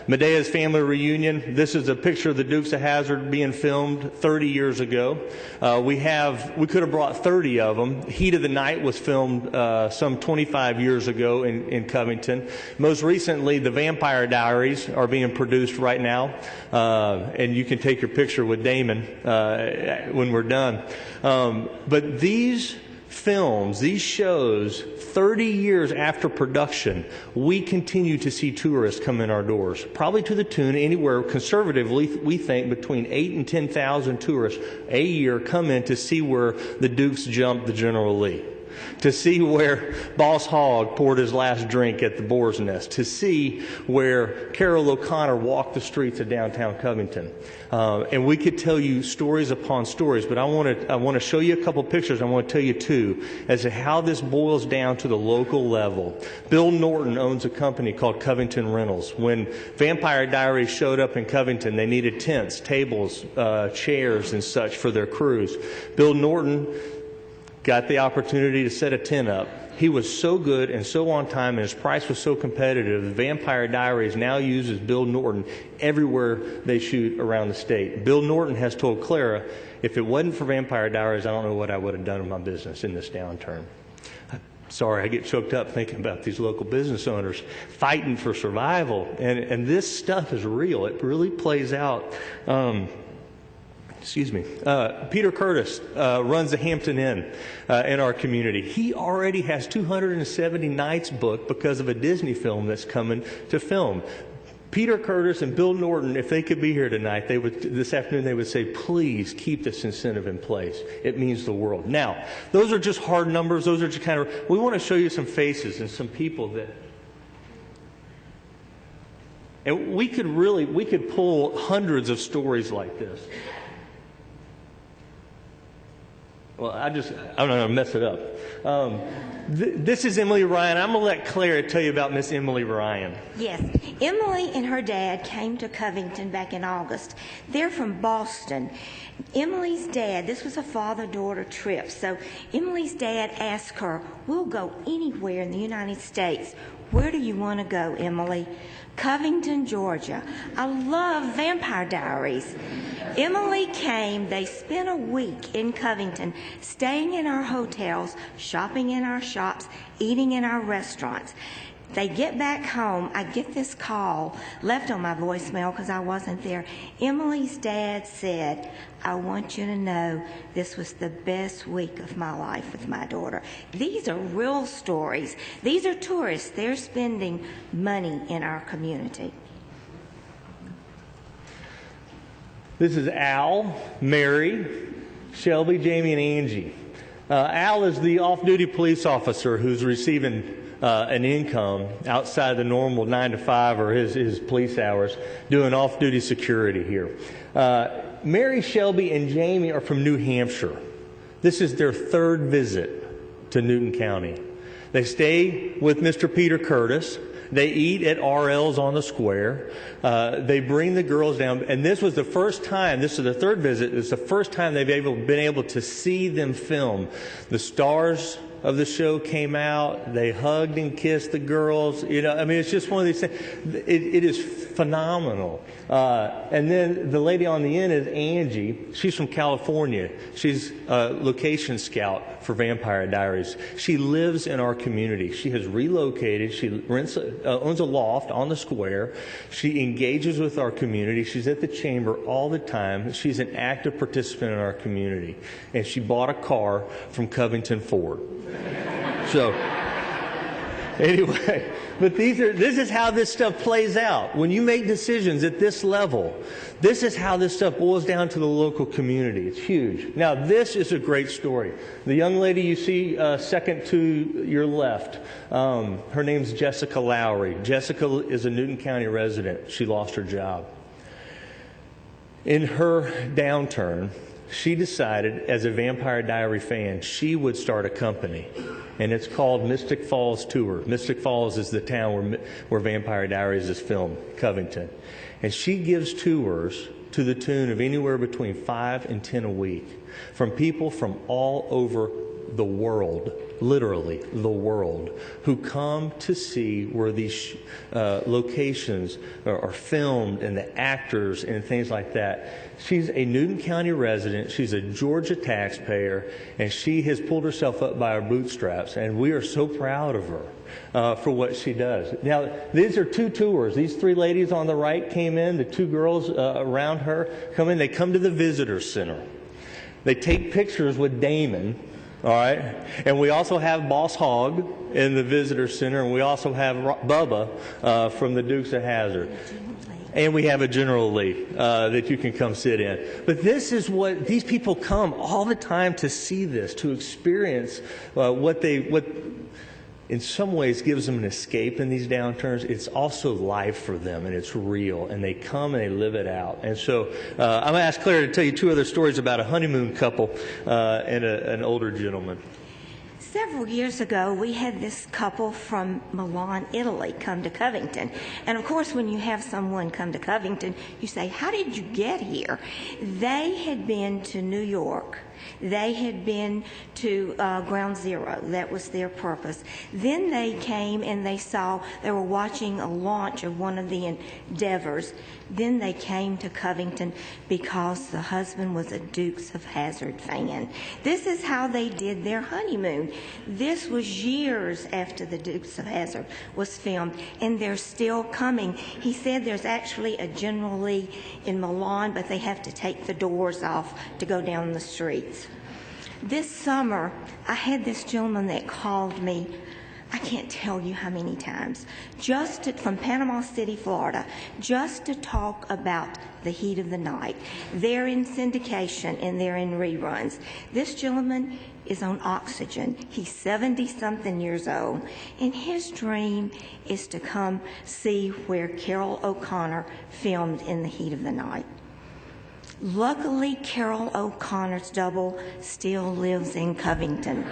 Medea's family reunion, this is a picture of the Dukes of Hazzard being filmed 30 years ago. We could have brought 30 of them. Heat of the Night was filmed some 25 years ago in Covington. Most recently, the Vampire Diaries are being produced right now, and you can take your picture with Damon when we're done. But these films, these shows, 30 years after production, we continue to see tourists come in our doors, probably to the tune anywhere, conservatively, we think between 8,000 and 10,000 tourists a year come in to see where the Dukes jumped the General Lee. to see where Boss Hogg poured his last drink at the Boar's Nest, to see where Carol O'Connor walked the streets of downtown Covington. And we could tell you stories upon stories, but I want to show you a couple pictures. I want to tell you two as to how this boils down to the local level. Bill Norton owns a company called Covington Rentals. When Vampire Diaries showed up in Covington, they needed tents, tables, chairs, and such for their crews. Bill Norton got the opportunity to set a tent up. He was so good and so on time, and his price was so competitive, the Vampire Diaries now uses Bill Norton everywhere they shoot around the state. Bill Norton has told Clara, if it wasn't for Vampire Diaries, I don't know what I would have done in my business in this downturn. Sorry, I get choked up thinking about these local business owners fighting for survival. And this stuff is real. It really plays out. Peter Curtis runs the Hampton Inn in our community. He already has 270 nights booked because of a Disney film that's coming to film. Peter Curtis and Bill Norton, if they could be here tonight, this afternoon they would say, please keep this incentive in place. It means the world. Now, those are just hard numbers. Those are just we want to show you some faces and some people that. And we could pull hundreds of stories like this. Well, I'm not going to mess it up. This is Emily Ryan. I'm going to let Clara tell you about Miss Emily Ryan. Yes. Emily and her dad came to Covington back in August. They're from Boston. Emily's dad, this was a father-daughter trip, so Emily's dad asked her, we'll go anywhere in the United States. Where do you want to go, Emily? Covington, Georgia. I love Vampire Diaries. Emily came. They spent a week in Covington, staying in our hotels, shopping in our shops, eating in our restaurants. They get back home. I get this call left on my voicemail because I wasn't there. Emily's dad said, I want you to know this was the best week of my life with my daughter. These are real stories. These are tourists. They're spending money in our community. This is Al, Mary, Shelby, Jamie, and Angie. Al is the off-duty police officer who's receiving an income outside the normal 9 to 5 or his police hours doing off-duty security here. Mary, Shelby, and Jamie are from New Hampshire. This is their third visit to Newton County. They stay with Mr. Peter Curtis. They eat at RL's on the square. They bring the girls down. And this was the first time, this is the third visit, it's the first time they've been able to see them film. The stars of the show came out. They hugged and kissed the girls. It's just one of these things. It is phenomenal. And then the lady on the end is Angie. She's from California. She's a location scout for Vampire Diaries. She lives in our community. She has relocated. She owns a loft on the square. She engages with our community. She's at the chamber all the time. She's an active participant in our community. And she bought a car from Covington Ford. So, anyway, but this is how this stuff plays out. When you make decisions at this level, this is how this stuff boils down to the local community. It's huge. Now, this is a great story. The young lady you see second to your left, her name's Jessica Lowry. Jessica is a Newton County resident. She lost her job. In her downturn, she decided, as a Vampire Diary fan, she would start a company. And it's called Mystic Falls Tour. Mystic Falls is the town where Vampire Diaries is filmed, Covington. And she gives tours to the tune of anywhere between 5 and 10 a week from people from all over the world, literally the world, who come to see where these locations are filmed and the actors and things like that. She's a Newton County resident. She's a Georgia taxpayer, and she has pulled herself up by her bootstraps, and we are so proud of her for what she does. Now, these are two tours. These three ladies on the right came in. The two girls around her come in. They come to the visitor center. They take pictures with Damon. All right, and we also have Boss Hogg in the visitor center, and we also have Bubba from the Dukes of Hazzard. And we have a General Lee that you can come sit in. But this is what these people come all the time to see this, to experience what in some ways gives them an escape in these downturns. It's also life for them, and it's real, and they come and they live it out. And so I'm going to ask Claire to tell you two other stories about a honeymoon couple and an older gentleman. Several years ago, we had this couple from Milan, Italy, come to Covington. And of course, when you have someone come to Covington, you say, how did you get here? They had been to New York. They had been to Ground Zero. That was their purpose. Then they came and they were watching a launch of one of the Endeavors. Then they came to Covington because the husband was a Dukes of Hazzard fan. This is how they did their honeymoon. This was years after the Dukes of Hazzard was filmed, and they're still coming. He said there's actually a General Lee in Milan, but they have to take the doors off to go down the streets. This summer, I had this gentleman that called me, I can't tell you how many times, from Panama City, Florida, just to talk about The Heat of the Night. They're in syndication and they're in reruns. This gentleman is on oxygen. He's 70-something years old, and his dream is to come see where Carol O'Connor filmed In the Heat of the Night. Luckily, Carol O'Connor's double still lives in Covington.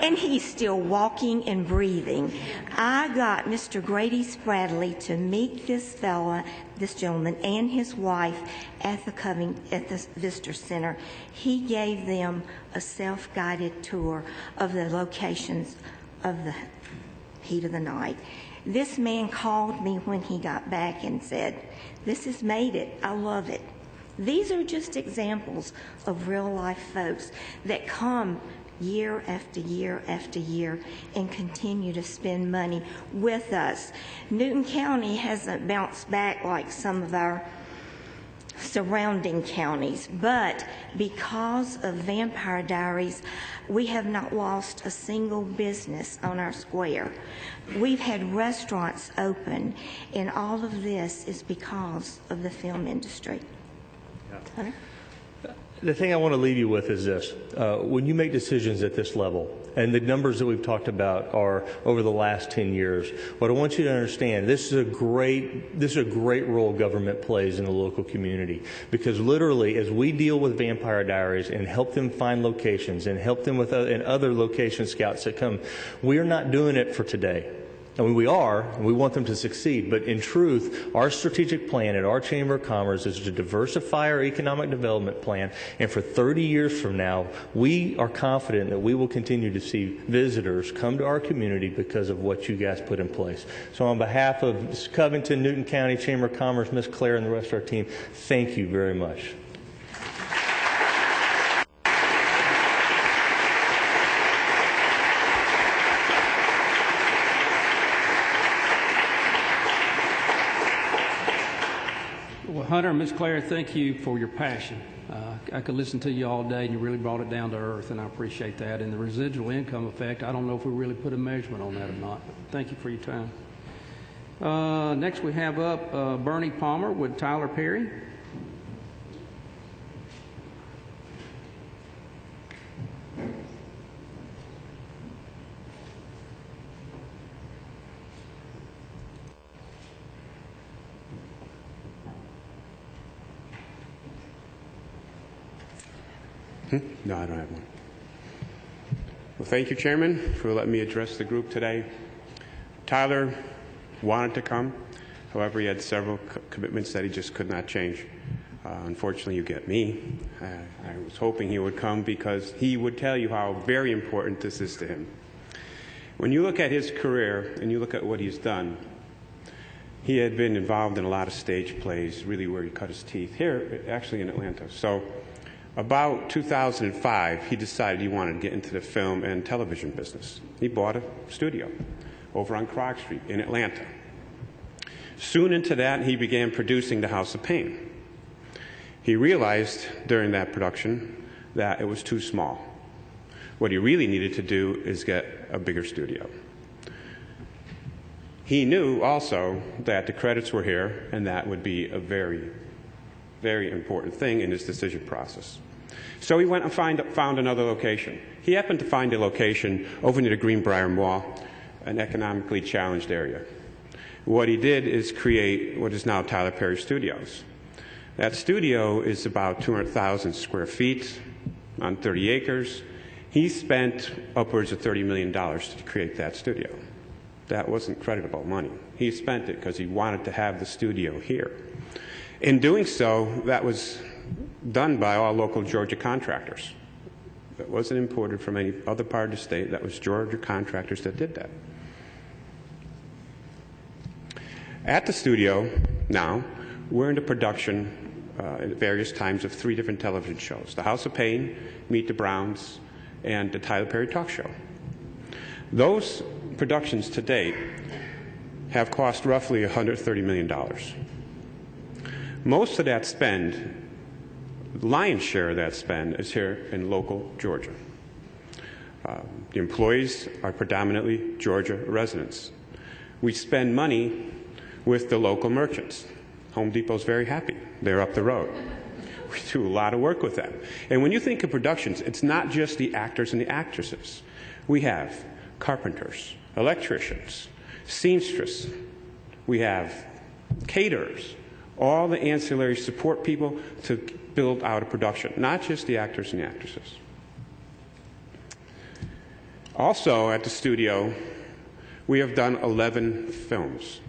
And he's still walking and breathing. I got Mr. Grady Spradley to meet this gentleman, and his wife at the Visitor Center. He gave them a self-guided tour of the locations of the Heat of the Night. This man called me when he got back and said, "This has made it. I love it." These are just examples of real-life folks that come year after year after year and continue to spend money with us. Newton County hasn't bounced back like some of our surrounding counties, but because of Vampire Diaries, we have not lost a single business on our square. We've had restaurants open, and all of this is because of the film industry. Hunter? The thing I want to leave you with is this. When you make decisions at this level, and the numbers that we've talked about are over the last 10 years, what I want you to understand, this is a great role government plays in the local community. Because literally, as we deal with Vampire Diaries and help them find locations and help them with and other location scouts that come, we are not doing it for today. I mean, we are, and we want them to succeed, but in truth, our strategic plan at our Chamber of Commerce is to diversify our economic development plan, and for 30 years from now, we are confident that we will continue to see visitors come to our community because of what you guys put in place. So on behalf of Covington, Newton County Chamber of Commerce, Ms. Claire, and the rest of our team, thank you very much. Hunter and Ms. Claire, thank you for your passion. I could listen to you all day, and you really brought it down to earth, and I appreciate that. And the residual income effect, I don't know if we really put a measurement on that or not, but thank you for your time. Next we have up Bernie Palmer with Tyler Perry. No, I don't have one. Well, thank you, Chairman, for letting me address the group today. Tyler wanted to come. However, he had several commitments that he just could not change. Unfortunately, you get me. I was hoping he would come because he would tell you how very important this is to him. When you look at his career and you look at what he's done, he had been involved in a lot of stage plays, really where he cut his teeth, here, actually in Atlanta. So about 2005, he decided he wanted to get into the film and television business. He bought a studio over on Krog Street in Atlanta. Soon into that, he began producing The House of Pain. He realized during that production that it was too small. What he really needed to do is get a bigger studio. He knew also that the credits were here, and that would be a very, very important thing in his decision process. So he went and found another location. He happened to find a location over near the Greenbrier Mall, an economically challenged area. What he did is create what is now Tyler Perry Studios. That studio is about 200,000 square feet on 30 acres. He spent upwards of $30 million to create that studio. That wasn't creditable money. He spent it because he wanted to have the studio here. In doing so, that was done by all local Georgia contractors. It wasn't imported from any other part of the state. That was Georgia contractors that did that. At the studio now, we're into production at various times of 3 different television shows: The House of Pain, Meet the Browns, and the Tyler Perry Talk Show. Those productions to date have cost roughly $130 million. Most of that spend, the lion's share of that spend, is here in local Georgia. The employees are predominantly Georgia residents. We spend money with the local merchants. Home Depot's very happy. They're up the road. We do a lot of work with them. And when you think of productions, it's not just the actors and the actresses. We have carpenters, electricians, seamstress. We have caterers, all the ancillary support people to build out a production, not just the actors and the actresses. Also at the studio, we have done 11 films.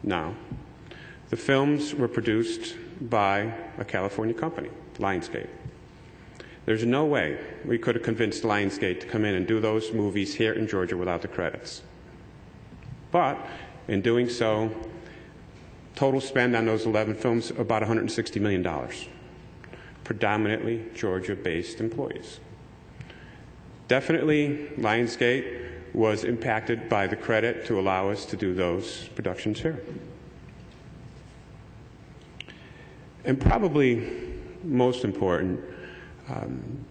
Now, the films were produced by a California company, Lionsgate. There's no way we could have convinced Lionsgate to come in and do those movies here in Georgia without the credits. But in doing so, total spend on those 11 films, about $160 million, predominantly Georgia-based employees. Definitely, Lionsgate was impacted by the credit to allow us to do those productions here. And probably most important,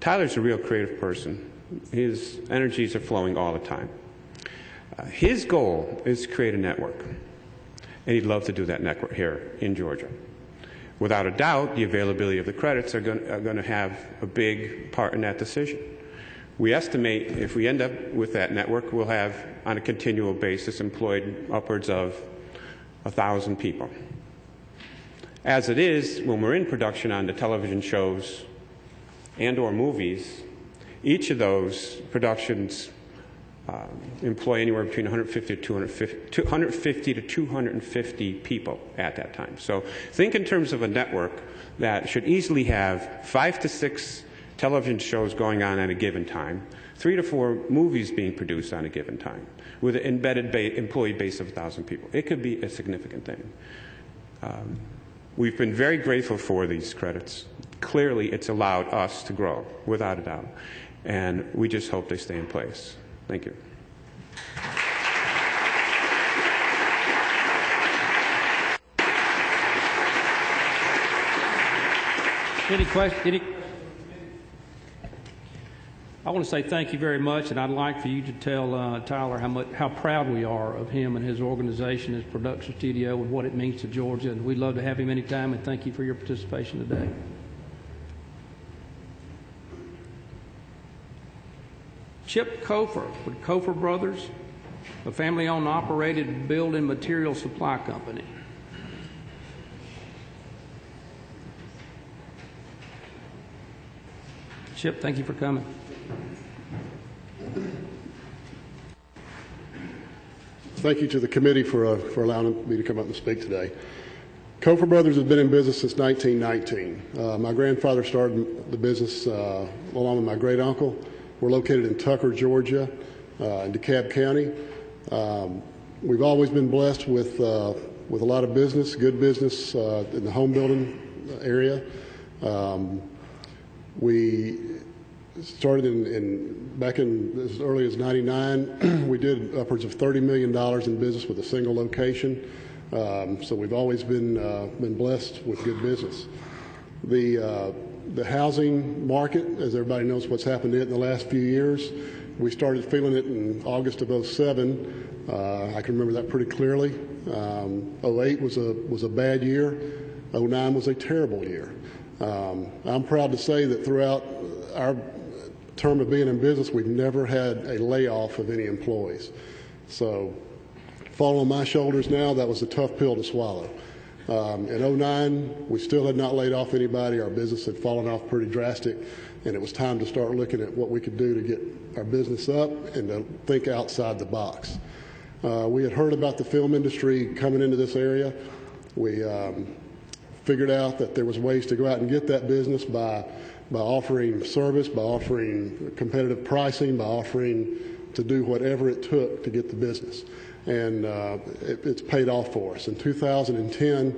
Tyler's a real creative person. His energies are flowing all the time. His goal is to create a network, and he'd love to do that network here in Georgia. Without a doubt, the availability of the credits are going to have a big part in that decision. We estimate if we end up with that network, we'll have, on a continual basis, employed upwards of 1,000 people. As it is, when we're in production on the television shows and or movies, each of those productions employ anywhere between 150 to 250 people at that time. So think in terms of a network that should easily have 5 to 6 television shows going on at a given time, 3 to 4 movies being produced on a given time, with an embedded employee base of 1,000 people. It could be a significant thing. We've been very grateful for these credits. Clearly, it's allowed us to grow, without a doubt. And we just hope they stay in place. Thank you. Any questions? I want to say thank you very much, and I'd like for you to tell Tyler how proud we are of him and his organization, his production studio, and what it means to Georgia. And we'd love to have him anytime, and thank you for your participation today. Chip Kofer with Kofer Brothers, a family-owned and operated building material supply company. Chip, thank you for coming. Thank you to the committee for allowing me to come up and speak today. Kofer Brothers has been in business since 1919. My grandfather started the business along with my great uncle. We're located in Tucker, Georgia, in DeKalb County. We've always been blessed with a lot of business, good business in the home building area. We started back in as early as '99. We did upwards of $30 million in business with a single location. So we've always been blessed with good business. The housing market, as everybody knows what's happened in the last few years, We started feeling it in August of '07. I can remember that pretty clearly. '08 was a bad year. '09 was a terrible year. I'm proud to say that throughout our term of being in business, we've never had a layoff of any employees. So, falling on my shoulders now, that was a tough pill to swallow. In '09, we still had not laid off anybody. Our business had fallen off pretty drastic, and it was time to start looking at what we could do to get our business up and to think outside the box. We had heard about the film industry coming into this area. We figured out that there was ways to go out and get that business by offering service, by offering competitive pricing, by offering to do whatever it took to get the business. And it's paid off for us. In 2010,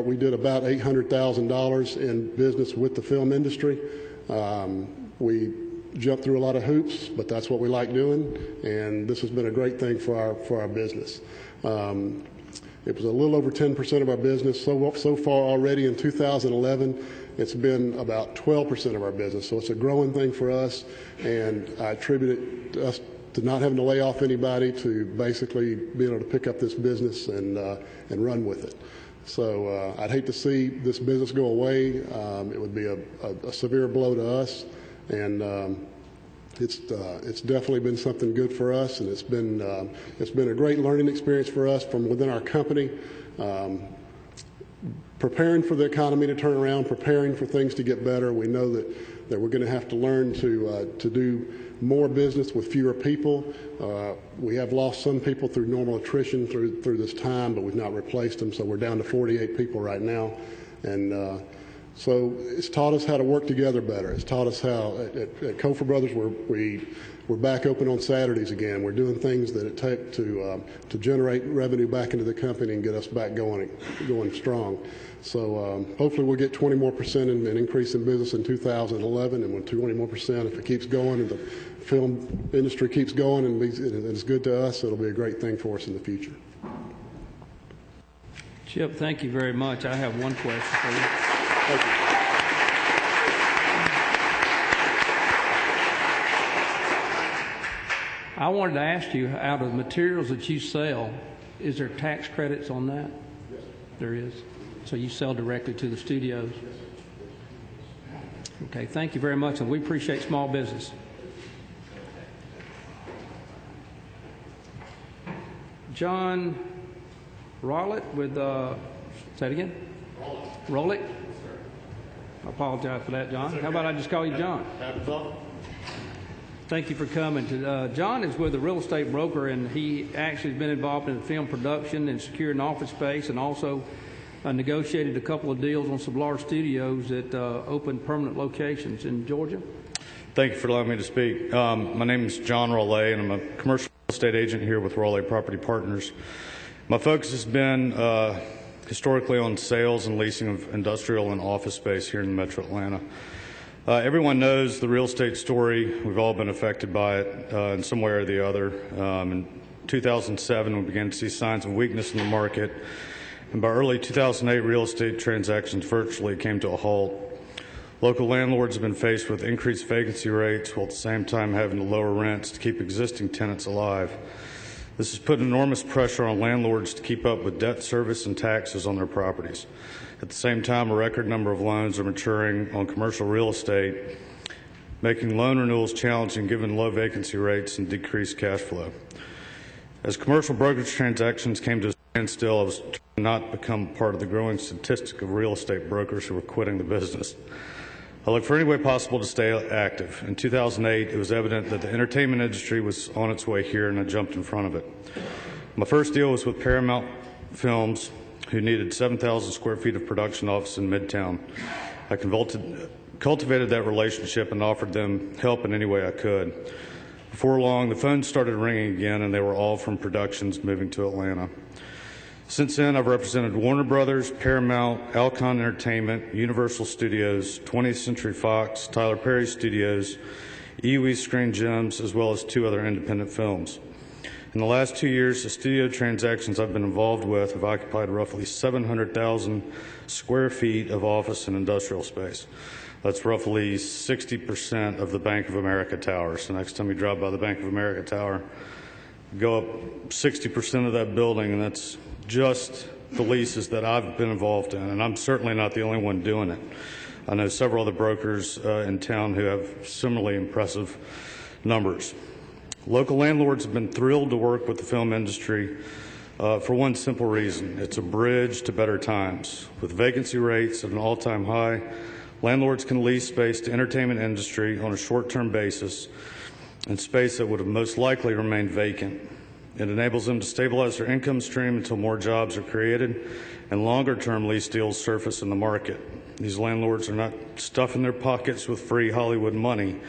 we did about $800,000 in business with the film industry. We jumped through a lot of hoops, but that's what we like doing, and this has been a great thing for our business. It was a little over 10% of our business. So far already in 2011, it's been about 12% of our business. So it's a growing thing for us, and I attribute it to us to not having to lay off anybody, to basically being able to pick up this business and run with it. So I'd hate to see this business go away. It would be a severe blow to us, and it's definitely been something good for us, and it's been a great learning experience for us from within our company. Preparing for the economy to turn around, preparing for things to get better. We know that we're going to have to learn to do more business with fewer people. We have lost some people through normal attrition through this time, but we've not replaced them, so we're down to 48 people right now. And so it's taught us how to work together better. It's taught us how, at Kofor Brothers, we're back open on Saturdays again. We're doing things that it takes to generate revenue back into the company and get us back going strong. So hopefully we'll get 20% more in an increase in business in 2011, and with 20% more, if it keeps going and the film industry keeps going and it's good to us, it'll be a great thing for us in the future. Chip, thank you very much. I have one question for you. Thank you. I wanted to ask you, out of the materials that you sell, is there tax credits on that? Yes. There is. So you sell directly to the studios? Okay, thank you very much, and we appreciate small business. John Rowlett with, say it again? Rowlett. I apologize for that, John. How about I just call you John? Thank you for coming. John is with a real estate broker, and he actually has been involved in film production and securing office space, and also negotiated a couple of deals on some large studios that opened permanent locations in Georgia. Thank you for allowing me to speak. My name is John Rowlett, and I'm a commercial real estate agent here with Rowlett Property Partners. My focus has been historically on sales and leasing of industrial and office space here in Metro Atlanta. Everyone knows the real estate story. We've all been affected by it in some way or the other. In 2007, we began to see signs of weakness in the market. And by early 2008, real estate transactions virtually came to a halt. Local landlords have been faced with increased vacancy rates while at the same time having to lower rents to keep existing tenants alive. This has put enormous pressure on landlords to keep up with debt service and taxes on their properties. At the same time, a record number of loans are maturing on commercial real estate, making loan renewals challenging given low vacancy rates and decreased cash flow. As commercial brokerage transactions came to a standstill, I was trying not to become part of the growing statistic of real estate brokers who were quitting the business. I looked for any way possible to stay active. In 2008, it was evident that the entertainment industry was on its way here, and I jumped in front of it. My first deal was with Paramount Films, who needed 7,000 square feet of production office in Midtown. I cultivated that relationship and offered them help in any way I could. Before long, the phones started ringing again, and they were all from productions moving to Atlanta. Since then, I've represented Warner Brothers, Paramount, Alcon Entertainment, Universal Studios, 20th Century Fox, Tyler Perry Studios, EUE Screen Gems, as well as 2 other independent films. In the last 2 years, the studio transactions I've been involved with have occupied roughly 700,000 square feet of office and industrial space. That's roughly 60% of the Bank of America tower. So next time you drive by the Bank of America tower, go up 60% of that building, and that's just the leases that I've been involved in, and I'm certainly not the only one doing it. I know several other brokers in town who have similarly impressive numbers. Local landlords have been thrilled to work with the film industry for one simple reason. It's a bridge to better times. With vacancy rates at an all-time high, landlords can lease space to entertainment industry on a short-term basis in space that would have most likely remained vacant. It enables them to stabilize their income stream until more jobs are created and longer-term lease deals surface in the market. These landlords are not stuffing their pockets with free Hollywood money.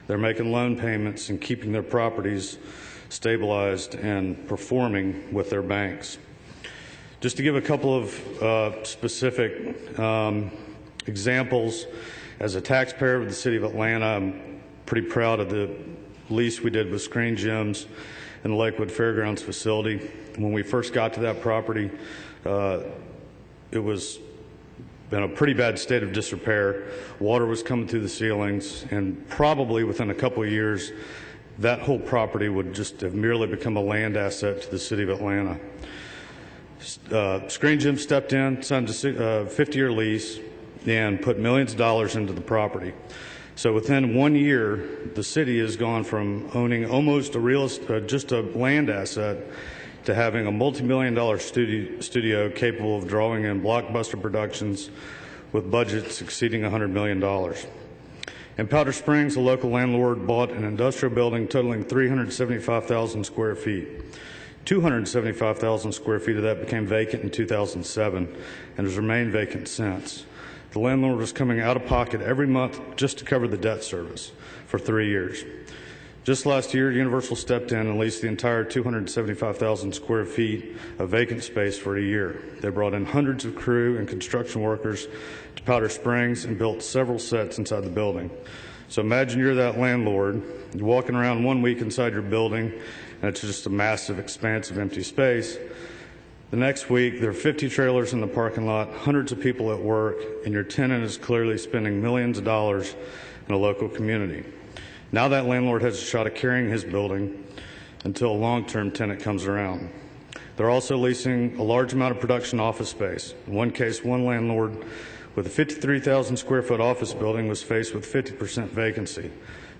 They're making loan payments and keeping their properties stabilized and performing with their banks. Just to give a couple of specific examples, as a taxpayer of the City of Atlanta, I'm pretty proud of the lease we did with Screen Gems in the Lakewood Fairgrounds facility. When we first got to that property, it was in a pretty bad state of disrepair. Water was coming through the ceilings, and probably within a couple of years, that whole property would just have merely become a land asset to the City of Atlanta. Screen Gems stepped in, signed a 50-year lease, and put millions of dollars into the property. So within 1 year, the city has gone from owning almost just a land asset to having a multi-million-dollar studio capable of drawing in blockbuster productions with budgets exceeding $100 million. In Powder Springs, a local landlord bought an industrial building totaling 375,000 square feet. 275,000 square feet of that became vacant in 2007 and has remained vacant since. The landlord was coming out of pocket every month just to cover the debt service for 3 years. Just last year, Universal stepped in and leased the entire 275,000 square feet of vacant space for a year. They brought in hundreds of crew and construction workers to Powder Springs and built several sets inside the building. So imagine you're that landlord, you're walking around 1 week inside your building, and it's just a massive expanse of empty space. The next week, there are 50 trailers in the parking lot, hundreds of people at work, and your tenant is clearly spending millions of dollars in a local community. Now that landlord has a shot at carrying his building until a long-term tenant comes around. They're also leasing a large amount of production office space. In one case, one landlord with a 53,000 square foot office building was faced with 50% vacancy.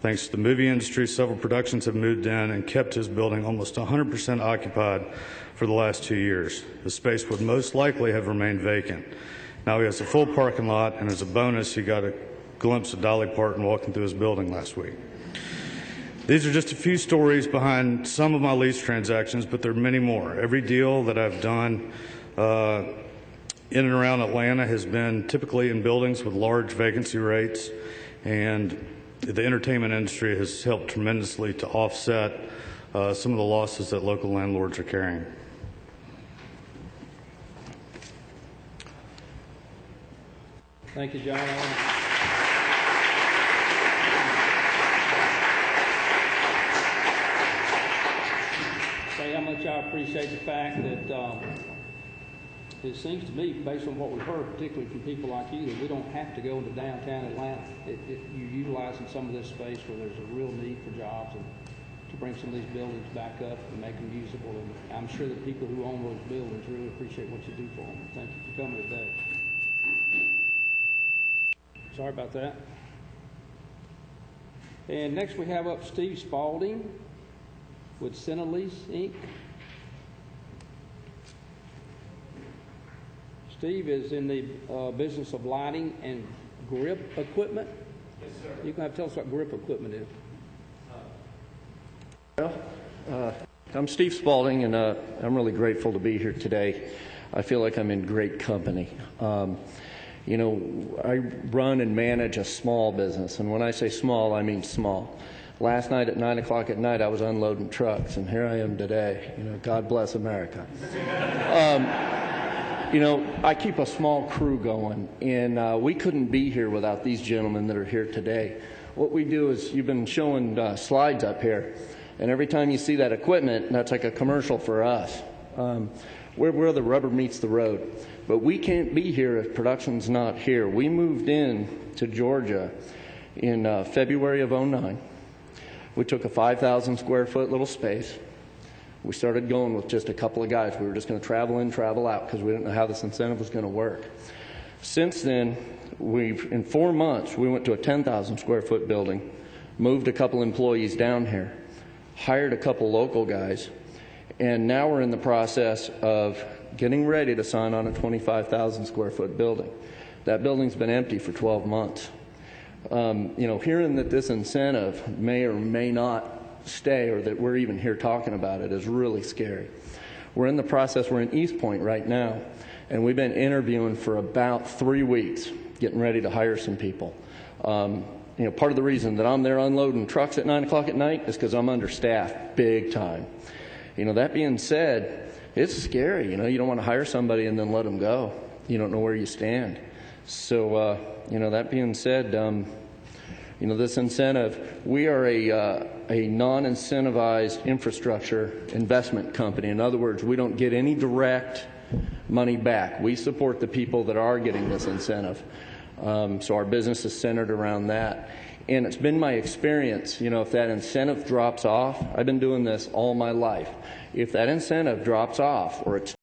Thanks to the movie industry, several productions have moved in and kept his building almost 100% occupied for the last 2 years. The space would most likely have remained vacant. Now he has a full parking lot, and as a bonus, he got a glimpse of Dolly Parton walking through his building last week. These are just a few stories behind some of my lease transactions, but there are many more. Every deal that I've done in and around Atlanta has been typically in buildings with large vacancy rates, and the entertainment industry has helped tremendously to offset some of the losses that local landlords are carrying. Thank you, John. Say how much I appreciate the fact that it seems to me, based on what we've heard, particularly from people like you, that we don't have to go into downtown Atlanta. You're utilizing some of this space where there's a real need for jobs and to bring some of these buildings back up and make them usable. And I'm sure that people who own those buildings really appreciate what you do for them. Thank you for coming today. Sorry about that. And next we have up Steve Spalding with Cinelease, Inc. Steve is in the business of lighting and grip equipment. Yes, sir. You can tell us what grip equipment is. Well, I'm Steve Spalding, and I'm really grateful to be here today. I feel like I'm in great company. You know, I run and manage a small business, and when I say small, I mean small. Last night at 9 o'clock at night, I was unloading trucks, and here I am today. You know, God bless America. You know, I keep a small crew going, and we couldn't be here without these gentlemen that are here today. What we do is, you've been showing slides up here, and every time you see that equipment, that's like a commercial for us. where the rubber meets the road. But we can't be here if production's not here. We moved in to Georgia in February of '09. We took a 5,000 square foot little space. We started going with just a couple of guys. We were just going to travel in, travel out, because we didn't know how this incentive was going to work. Since then, in 4 months, we went to a 10,000 square foot building, moved a couple employees down here, hired a couple local guys, and now we're in the process of getting ready to sign on a 25,000 square foot building. That building's been empty for 12 months. Hearing that this incentive may or may not stay, or that we're even here talking about it, is really scary. We're in the process, we're in East Point right now, and we've been interviewing for about 3 weeks, getting ready to hire some people. Part of the reason that I'm there unloading trucks at 9 o'clock at night is because I'm understaffed big time. That being said, it's scary. You don't want to hire somebody and then let them go. You don't know where you stand. So, that being said, this incentive, we are a non-incentivized infrastructure investment company. In other words, we don't get any direct money back. We support the people that are getting this incentive. So our business is centered around that. And it's been my experience, if that incentive drops off, I've been doing this all my life. If that incentive drops off or it's